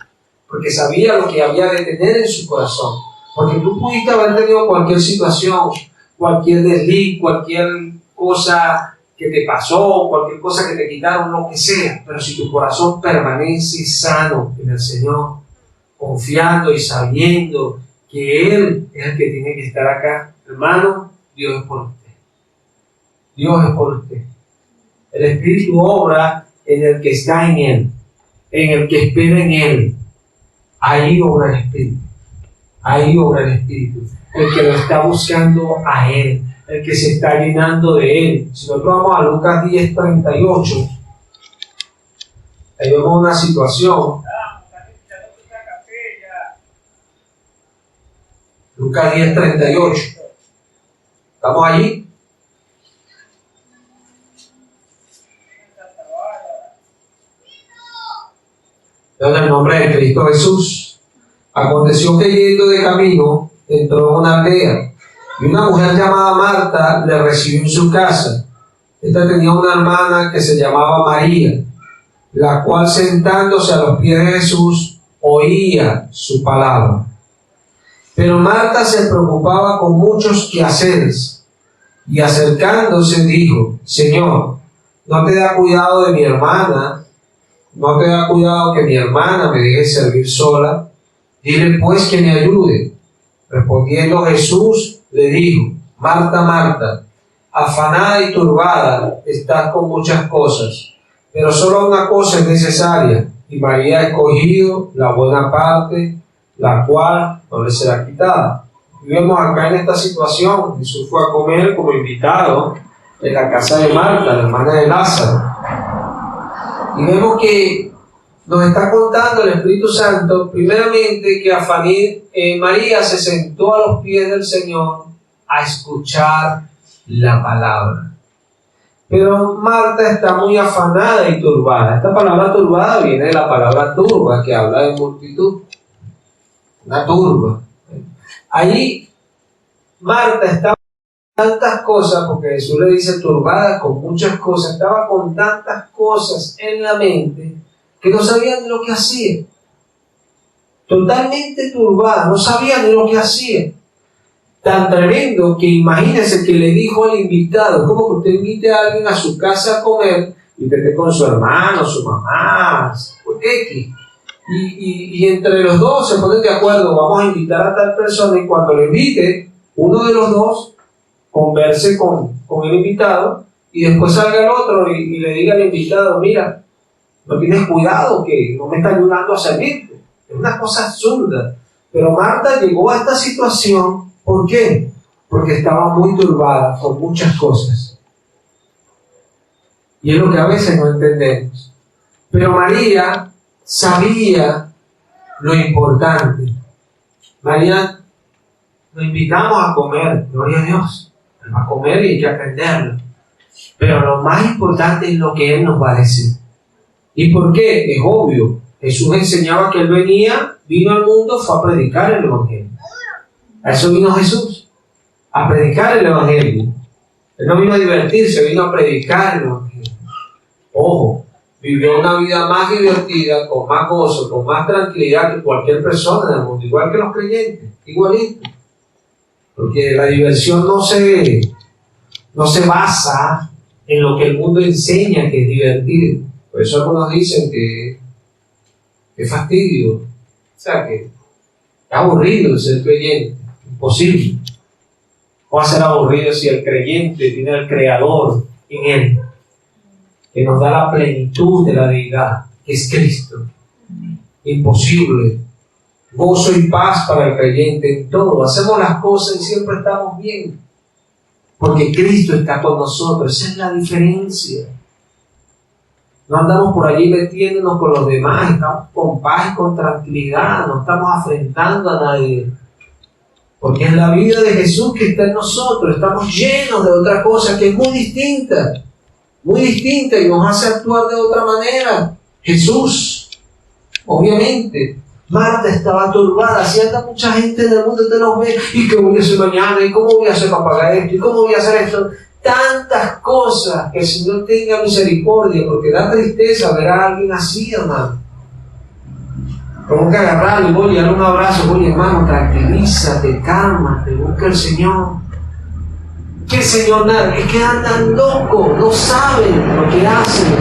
porque sabía lo que había de tener en su corazón. Porque tú pudiste haber tenido cualquier situación, cualquier desliz, cualquier cosa que te pasó, cualquier cosa que te quitaron, lo que sea, pero si tu corazón permanece sano en el Señor, confiando y sabiendo que Él es el que tiene que estar acá, hermano, Dios es por usted. Dios es por usted. El Espíritu obra en el que está en Él, en el que espera en Él. Ahí obra el Espíritu. Ahí obra el Espíritu. El que lo está buscando a Él, el que se está llenando de Él. Si nosotros vamos a Lucas 10:38, ahí vemos una situación. Lucas 10:38. ¿Estamos allí? En el nombre de Cristo Jesús. Aconteció que yendo de camino, entró en una aldea, y una mujer llamada Marta le recibió en su casa. Esta tenía una hermana que se llamaba María, la cual sentándose a los pies de Jesús, oía su palabra. Pero Marta se preocupaba con muchos quehaceres, y acercándose dijo, Señor, ¿no te da cuidado de mi hermana? ¿No te da cuidado que mi hermana me deje servir sola? Dile pues que me ayude. Respondiendo Jesús le dijo, Marta, Marta, afanada y turbada estás con muchas cosas, pero solo una cosa es necesaria, y María ha escogido la buena parte, la cual no le será quitada. Y vemos acá en esta situación, Jesús fue a comer como invitado en la casa de Marta, la hermana de Lázaro. Y vemos que nos está contando el Espíritu Santo, primeramente, que María se sentó a los pies del Señor a escuchar la palabra. Pero Marta está muy afanada y turbada. Esta palabra turbada viene de la palabra turba, que habla de multitud. Una turba. Ahí Marta estaba con tantas cosas, porque Jesús le dice turbada con muchas cosas, estaba con tantas cosas en la mente que no sabía ni lo que hacía. Totalmente turbada, no sabía ni lo que hacía. Tan tremendo que imagínense que le dijo al invitado, como que usted invite a alguien a su casa a comer, y que esté con su hermano, su mamá, X. Y entre los dos se ponen de acuerdo, vamos a invitar a tal persona, y cuando lo invite, uno de los dos converse con el invitado y después salga el otro y le diga al invitado, mira, no tienes cuidado que no me está ayudando a servirte. Es una cosa absurda. Pero Marta llegó a esta situación, ¿por qué? Porque estaba muy turbada por muchas cosas. Y es lo que a veces no entendemos. Pero María sabía lo importante. María, lo invitamos a comer, gloria a Dios. Él va a comer y hay que atenderlo. Pero lo más importante es lo que Él nos va a decir. ¿Y por qué? Es obvio. Jesús enseñaba que Él vino al mundo, fue a predicar el Evangelio. A eso vino Jesús, a predicar el Evangelio. Él no vino a divertirse, vino a predicar el Evangelio. Ojo, vivió una vida más divertida, con más gozo, con más tranquilidad que cualquier persona del mundo, igual que los creyentes, igualito. Porque la diversión no se basa en lo que el mundo enseña que es divertido. Por eso algunos dicen que fastidio, o sea que es aburrido ser creyente, imposible. ¿Cómo va a ser aburrido si el creyente tiene al Creador en él, que nos da la plenitud de la deidad, que es Cristo? Imposible. Gozo y paz para el creyente en todo. Hacemos las cosas y siempre estamos bien, porque Cristo está con nosotros. Esa es la diferencia. No andamos por allí metiéndonos con los demás, estamos con paz y con tranquilidad, no estamos afrentando a nadie. Porque es la vida de Jesús que está en nosotros, estamos llenos de otra cosa que es muy distinta y nos hace actuar de otra manera. Jesús, obviamente. Marta estaba turbada, si anda mucha gente del mundo, te los ve, ¿y qué voy a hacer mañana? ¿Y cómo voy a hacer para pagar esto? ¿Y cómo voy a hacer esto? Tantas cosas, que el Señor tenga misericordia, porque da tristeza ver a alguien así, hermano. Tengo que agarrarlo y voy a darle un abrazo, oye hermano, tranquilízate, cálmate, busca al Señor. Que el Señor nada, es que andan locos, no saben lo que hacen,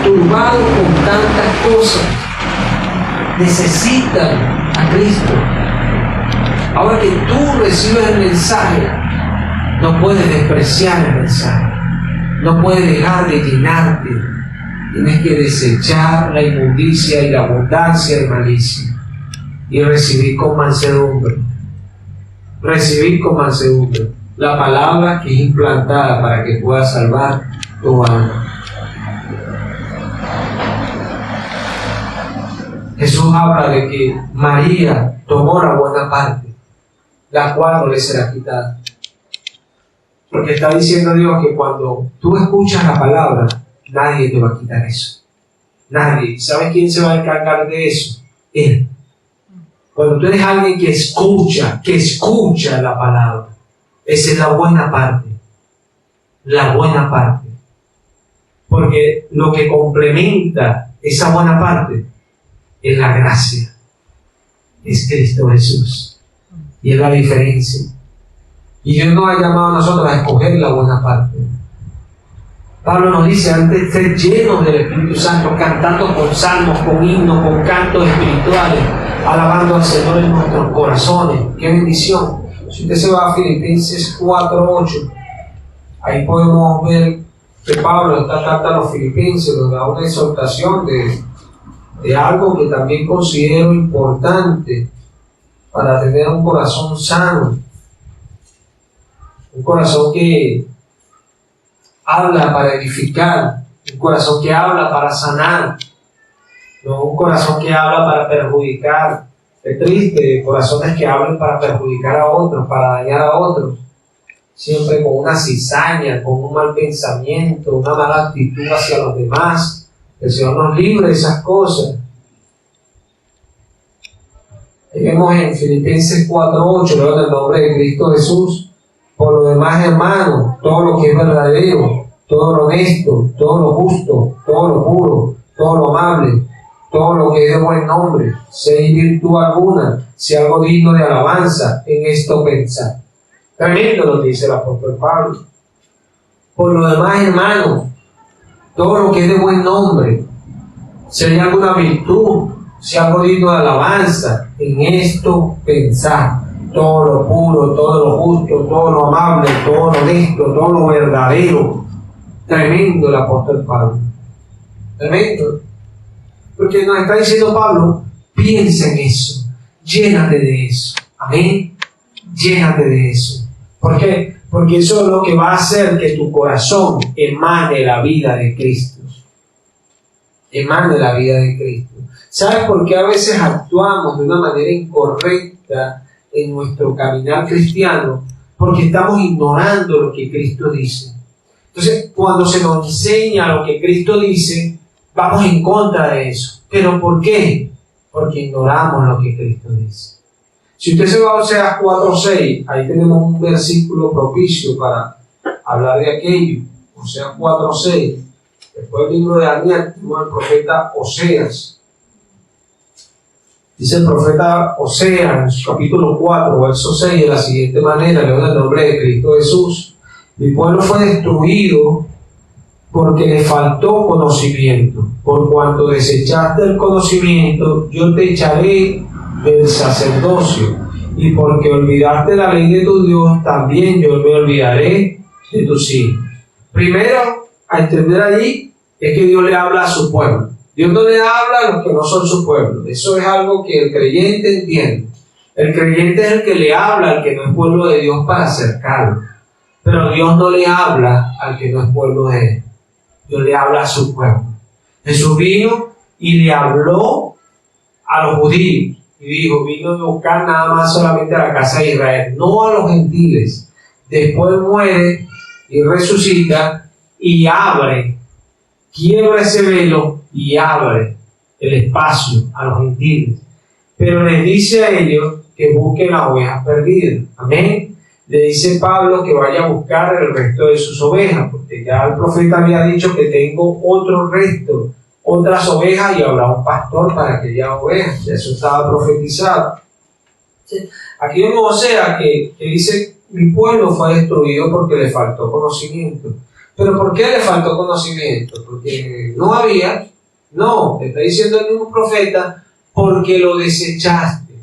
turbados con tantas cosas. Necesitan a Cristo. Ahora que tú recibes el mensaje, no puedes despreciar el mensaje, no puedes dejar de llenarte. Tienes que desechar la inmundicia y la abundancia de malicia y recibir con mansedumbre. Recibir con mansedumbre la palabra que es implantada para que puedas salvar tu alma. Jesús habla de que María tomó la buena parte, la cual no le será quitada. Porque está diciendo Dios que cuando tú escuchas la palabra, nadie te va a quitar eso. Nadie. ¿Sabes quién se va a encargar de eso? Él. Cuando tú eres alguien que escucha la palabra, esa es la buena parte. La buena parte. Porque lo que complementa esa buena parte es la gracia. Es Cristo Jesús. Y es la diferencia. Y Dios nos ha llamado a nosotros a escoger la buena parte. Pablo nos dice, antes de ser llenos del Espíritu Santo, cantando con salmos, con himnos, con cantos espirituales, alabando al Señor en nuestros corazones. ¡Qué bendición! Si usted se va a Filipenses 4:8, ahí podemos ver que Pablo está carta a los filipenses, nos da una exhortación de algo que también considero importante para tener un corazón sano. Un corazón que habla para edificar, un corazón que habla para sanar, no un corazón que habla para perjudicar. Es triste, corazones que hablan para perjudicar a otros, para dañar a otros, siempre con una cizaña, con un mal pensamiento, una mala actitud hacia los demás. El Señor nos libre de esas cosas. Ahí vemos en Filipenses 4:8, luego en el nombre de Cristo Jesús. Por lo demás, hermanos, todo lo que es verdadero, todo lo honesto, todo lo justo, todo lo puro, todo lo amable, todo lo que es de buen nombre, si hay virtud alguna, si algo digno de alabanza, en esto pensar. Tremendo lo que dice el apóstol Pablo. Por lo demás, hermanos, todo lo que es de buen nombre, si hay alguna virtud, si hay algo digno de alabanza, en esto pensar. Todo lo puro, todo lo justo, todo lo amable, todo lo honesto, todo lo verdadero. Tremendo el apóstol Pablo. Tremendo. Porque nos está diciendo Pablo, piensa en eso, llénate de eso. Amén. Llénate de eso. ¿Por qué? Porque eso es lo que va a hacer que tu corazón emane la vida de Cristo. Emane la vida de Cristo. ¿Sabes por qué a veces actuamos de una manera incorrecta en nuestro caminar cristiano? Porque estamos ignorando lo que Cristo dice. Entonces, cuando se nos enseña lo que Cristo dice, vamos en contra de eso. ¿Pero por qué? Porque ignoramos lo que Cristo dice. Si usted se va a Oseas 4:6, ahí tenemos un versículo propicio para hablar de aquello. Oseas 4:6. Después del libro de Daniel, tenemos el profeta Oseas. Dice el profeta Oseas en su capítulo 4, verso 6, de la siguiente manera, leo en el nombre de Cristo Jesús. Mi pueblo fue destruido porque le faltó conocimiento. Por cuanto desechaste el conocimiento, yo te echaré del sacerdocio. Y porque olvidaste la ley de tu Dios, también yo me olvidaré de tus hijos. Primero, a entender allí, es que Dios le habla a su pueblo. Dios no le habla a los que no son su pueblo. Eso es algo que el creyente entiende. El creyente es el que le habla al que no es pueblo de Dios para acercarlo. Pero Dios no le habla al que no es pueblo de Él. Dios le habla a su pueblo. Jesús vino y le habló a los judíos. Y dijo, vino a buscar nada más solamente a la casa de Israel, no a los gentiles. Después muere y resucita y abre, quiebra ese velo y abre el espacio a los gentiles. Pero les dice a ellos que busquen las ovejas perdidas. Amén. Le dice Pablo que vaya a buscar el resto de sus ovejas, porque ya el profeta había dicho que tengo otro resto, otras ovejas, y habrá un pastor para aquellas ovejas. Ya eso estaba profetizado. Aquí vemos Oseas que dice, mi pueblo fue destruido porque le faltó conocimiento. ¿Pero por qué le faltó conocimiento? Porque no había. No, te está diciendo el mismo profeta, porque lo desechaste.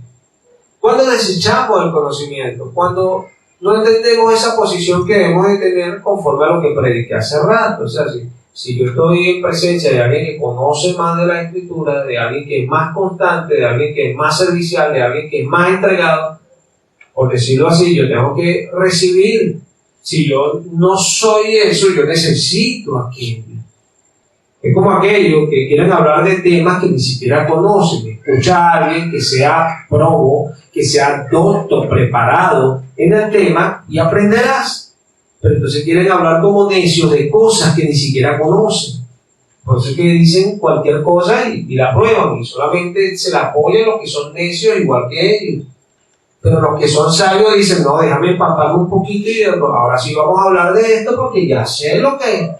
¿Cuándo desechamos el conocimiento? Cuando no entendemos esa posición que debemos de tener conforme a lo que prediqué hace rato. O sea, si yo estoy en presencia de alguien que conoce más de la Escritura, de alguien que es más constante, de alguien que es más servicial, de alguien que es más entregado, por decirlo así, yo tengo que recibir. Si yo no soy eso, yo necesito a quien. Es como aquellos que quieren hablar de temas que ni siquiera conocen. Escucha a alguien que sea probo, que sea docto, preparado en el tema y aprenderás. Pero entonces quieren hablar como necios de cosas que ni siquiera conocen. Por eso es que dicen cualquier cosa y la prueban y solamente se la apoyan los que son necios igual que ellos. Pero los que son sabios dicen, no, déjame empaparme un poquito y ahora sí vamos a hablar de esto porque ya sé lo que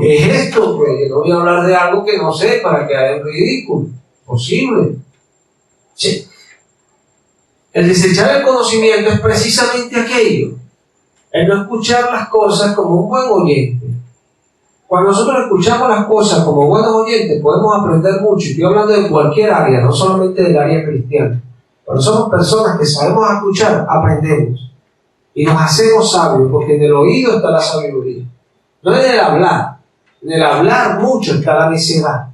es esto, pues yo no voy a hablar de algo que no sé para quedar en ridículo. Posible. Sí. El desechar el conocimiento es precisamente aquello. El no escuchar las cosas como un buen oyente. Cuando nosotros escuchamos las cosas como buenos oyentes, podemos aprender mucho. Estoy hablando de cualquier área, no solamente del área cristiana. Cuando somos personas que sabemos escuchar, aprendemos. Y nos hacemos sabios, porque en el oído está la sabiduría. No en el hablar. En el hablar mucho está la necedad.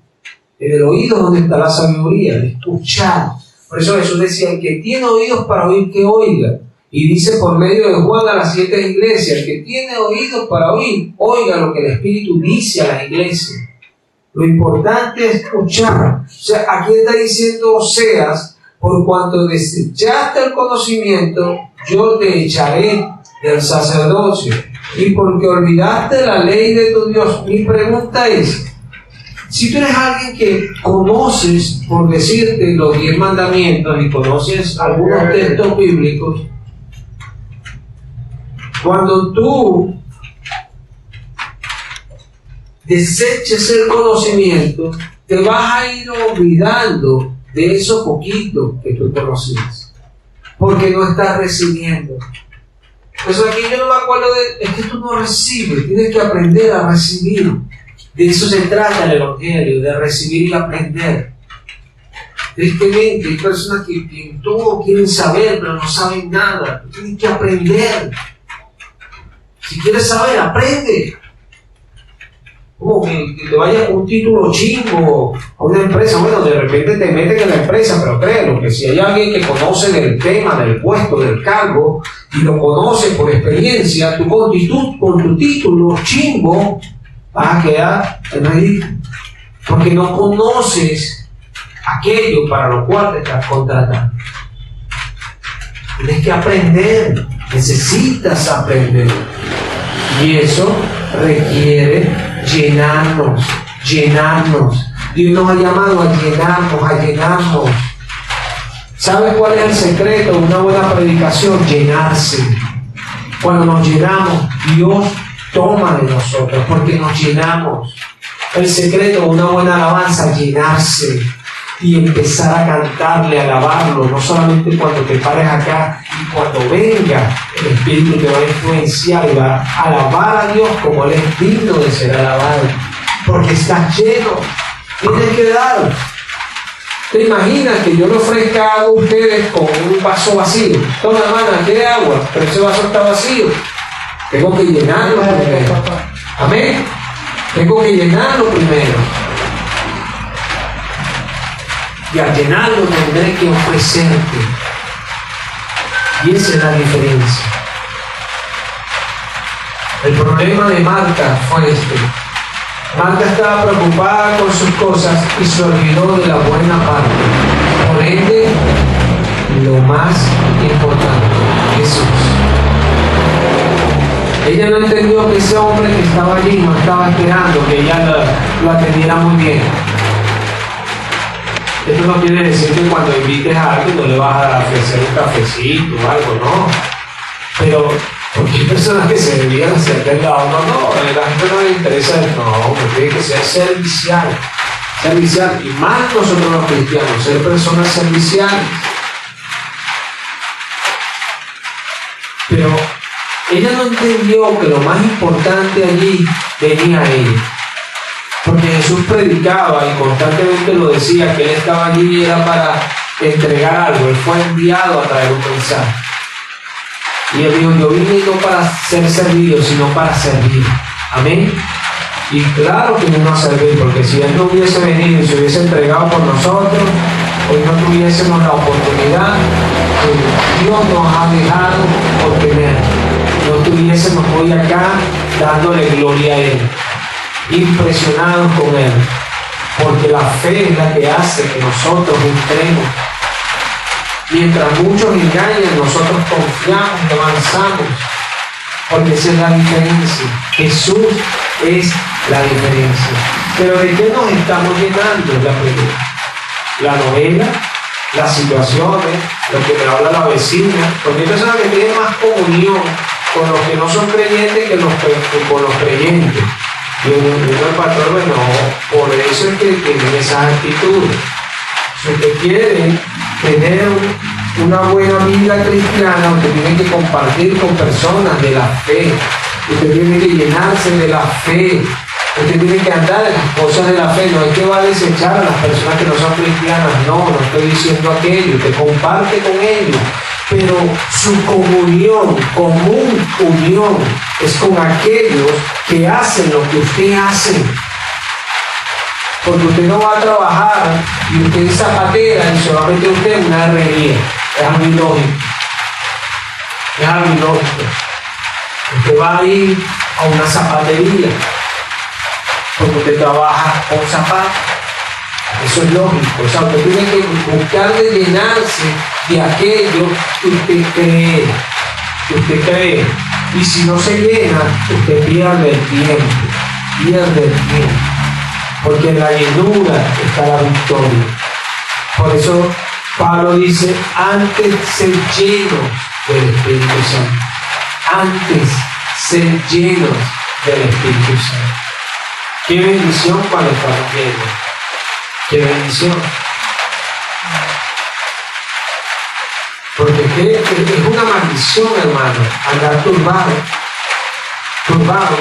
En el oído es donde está la sabiduría, el escuchar. Por eso Jesús decía, el que tiene oídos para oír, que oiga. Y dice por medio de Juan a las 7 iglesias, el que tiene oídos para oír, oiga lo que el Espíritu dice a las iglesias. Lo importante es escuchar. O sea, aquí está diciendo Oseas, por cuanto desechaste el conocimiento, yo te echaré del sacerdocio. Y porque olvidaste la ley de tu Dios. Mi pregunta es, si tú eres alguien que conoces, por decirte, los 10 mandamientos y conoces algunos textos bíblicos, cuando tú deseches el conocimiento, te vas a ir olvidando de eso poquito que tú conocías, porque no estás recibiendo. Pues aquí yo no me acuerdo es que tú no recibes, tienes que aprender a recibir. De eso se trata el Evangelio, de recibir y aprender. Tristemente, hay personas que todo quieren saber, pero no saben nada. Tienes que aprender. Si quieres saber, aprende. Como que te vayas con un título chingo a una empresa. Bueno, de repente te meten en la empresa, pero créelo, que si hay alguien que conoce del tema, del puesto, del cargo, y lo conoce por experiencia, tú con tu título chingo vas a quedar en ridículo. Porque no conoces aquello para lo cual te estás contratando. Tienes que aprender, necesitas aprender. Y eso requiere llenarnos. Dios nos ha llamado a llenarnos. ¿Sabes cuál es el secreto de una buena predicación? Llenarse. Cuando nos llenamos, Dios toma de nosotros, porque nos llenamos. El secreto de una buena alabanza, llenarse. Y empezar a cantarle, a alabarlo, no solamente cuando te pares acá, y cuando venga el Espíritu te va a influenciar y va a alabar a Dios como Él es digno de ser alabado, porque estás lleno, tienes que dar. ¿Te imaginas que yo le ofrezca a ustedes con un vaso vacío? Toma, hermana, ¿quiere agua? Pero ese vaso está vacío. Tengo que llenarlo primero. Amén. Tengo que llenarlo primero. Y al llenarlo tendré que ofrecerte. Y esa es la diferencia. El problema de Marta fue este. Marta estaba preocupada con sus cosas y se olvidó de la buena parte. Por ende, lo más importante, Jesús. Ella no entendió que ese hombre que estaba allí no estaba esperando que ella lo atendiera muy bien. Esto no quiere decir que cuando invites a alguien no le vas a ofrecer un cafecito o algo, no. Pero, porque hay personas que se debían hacer del lado, no, a la gente no le interesa el no, tiene que ser servicial. Y más nosotros los cristianos, ser personas serviciales. Pero ella no entendió que lo más importante allí venía a ella. Porque Jesús predicaba y constantemente lo decía, que Él estaba allí y era para entregar algo. Él fue enviado a traer un mensaje. Y Él dijo, yo vine no para ser servido, sino para servir. Amén. Y claro que vino a servir, porque si Él no hubiese venido y se hubiese entregado por nosotros, hoy no tuviésemos la oportunidad que Dios nos ha dejado por tener. No estuviésemos hoy acá dándole gloria a Él. Impresionados con Él, porque la fe es la que hace que nosotros entremos. Mientras muchos engañan, nosotros confiamos y avanzamos, porque esa es la diferencia. Jesús es la diferencia. Pero ¿de qué nos estamos llenando? La pregunta. La novela, las situaciones, lo que me habla la vecina, porque hay personas que tienen más comunión con los que no son creyentes que con los creyentes. Y el pastor, bueno, por eso es que tienen esas actitudes. Si usted quiere tener una buena vida cristiana, usted tiene que compartir con personas de la fe. Usted tiene que llenarse de la fe. Usted tiene que andar en las cosas de la fe. No es que va a desechar a las personas que no son cristianas. No estoy diciendo aquello. Usted comparte con ellos. Pero su común unión es con aquellos que hacen lo que usted hace. Porque usted no va a trabajar y usted es zapatera y solamente usted es una herrería. Es algo ilógico. Usted va a ir a una zapatería porque usted trabaja con zapatos. Eso es lógico. O sea, usted tiene que buscar de llenarse de aquello que usted cree. Y si no se llena, usted pierde el tiempo. Porque en la llenura está la victoria. Por eso Pablo dice, antes ser llenos del Espíritu Santo. Antes ser llenos del Espíritu Santo. Qué bendición cuando estamos llenos. Qué bendición. Porque es una maldición, hermano, andar turbado.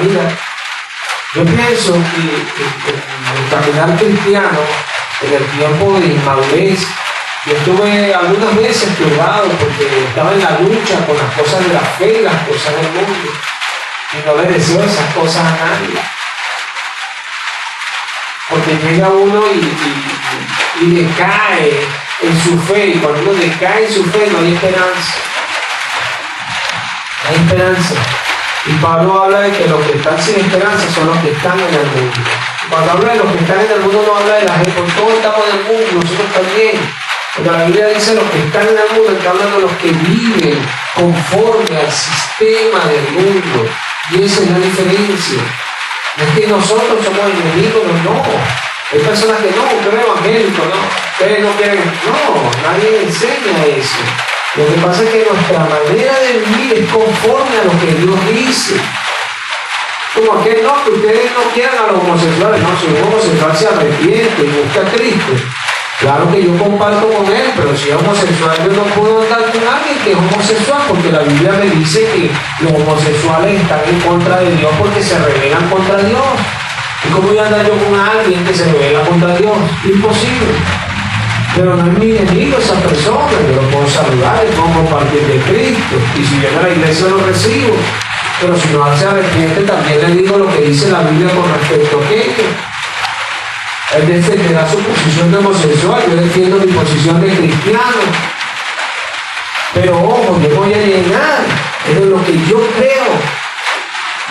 Mira, Yo pienso que en el caminar cristiano, en el tiempo de inmadurez, yo estuve algunas veces quebrado porque estaba en la lucha con las cosas de la fe y las cosas del mundo, y no le deseo esas cosas a nadie. Porque llega uno y decae en su fe, y cuando uno decae en su fe no hay esperanza. No hay esperanza. Y Pablo habla de que los que están sin esperanza son los que están en el mundo. Cuando habla de los que están en el mundo no habla de la gente, porque todos estamos en el mundo, nosotros también. Porque la Biblia dice los que están en el mundo, está hablando de los que viven conforme al sistema del mundo. Y esa es la diferencia. No es que nosotros somos enemigos, no. Hay personas que no, usted es evangélico, no. Ustedes no quieren, no, nadie enseña eso. Lo que pasa es que nuestra manera de vivir es conforme a lo que Dios dice. Como aquel no, que ustedes no quieran a los homosexuales, no, si un homosexual se arrepiente y busca a Cristo, claro que yo comparto con él, pero si es homosexual yo no puedo andar con alguien que es homosexual, porque la Biblia me dice que los homosexuales están en contra de Dios porque se rebelan contra Dios. ¿Y cómo voy a andar yo con alguien que se revela contra Dios? Imposible. Pero no es mi enemigo esa persona, yo lo puedo saludar, yo puedo compartir de Cristo, y si viene a la iglesia lo recibo, pero si no se arrepiente también le digo lo que dice la Biblia con respecto a aquello. Él defenderá su posición de homosexual, yo defiendo mi posición de cristiano, pero ojo, yo voy a llenar de lo que yo creo,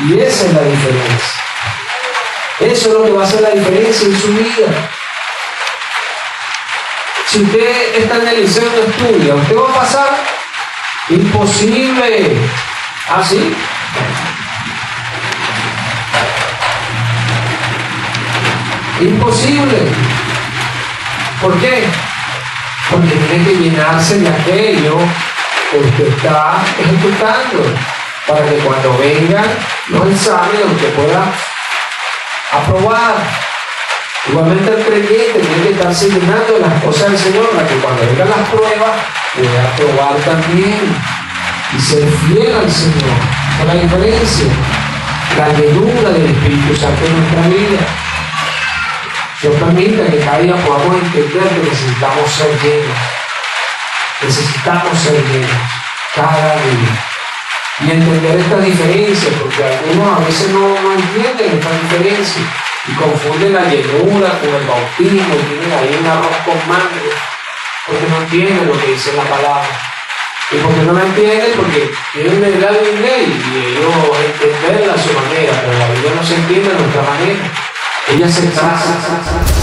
y esa es la diferencia. Eso es lo que va a hacer la diferencia en su vida. Si usted está en el liceo y no estudia, ¿usted va a pasar? Imposible. ¿Ah, sí? Imposible. ¿Por qué? Porque tiene que llenarse de aquello que usted está ejecutando, para que cuando vengan los exámenes usted pueda aprobar. Igualmente el creyente tiene que estarse llenando de las cosas del Señor para que cuando vengan las pruebas pueda aprobar también y ser fiel al Señor. Esa es la diferencia. La llenura del Espíritu Santo en nuestra vida. Dios permita que cada día podamos entender que necesitamos ser llenos. Necesitamos ser llenos cada día. Y entender esta diferencia, porque algunos a veces no entienden esta diferencia y confunden la llenura con el bautismo, y tienen ahí un arroz con mango, porque no entienden lo que dice la palabra. ¿Y por qué no la entienden? Porque tienen leer la Biblia y ellos entenderla a su manera, pero la Biblia no se entiende de nuestra manera. Ella se trata.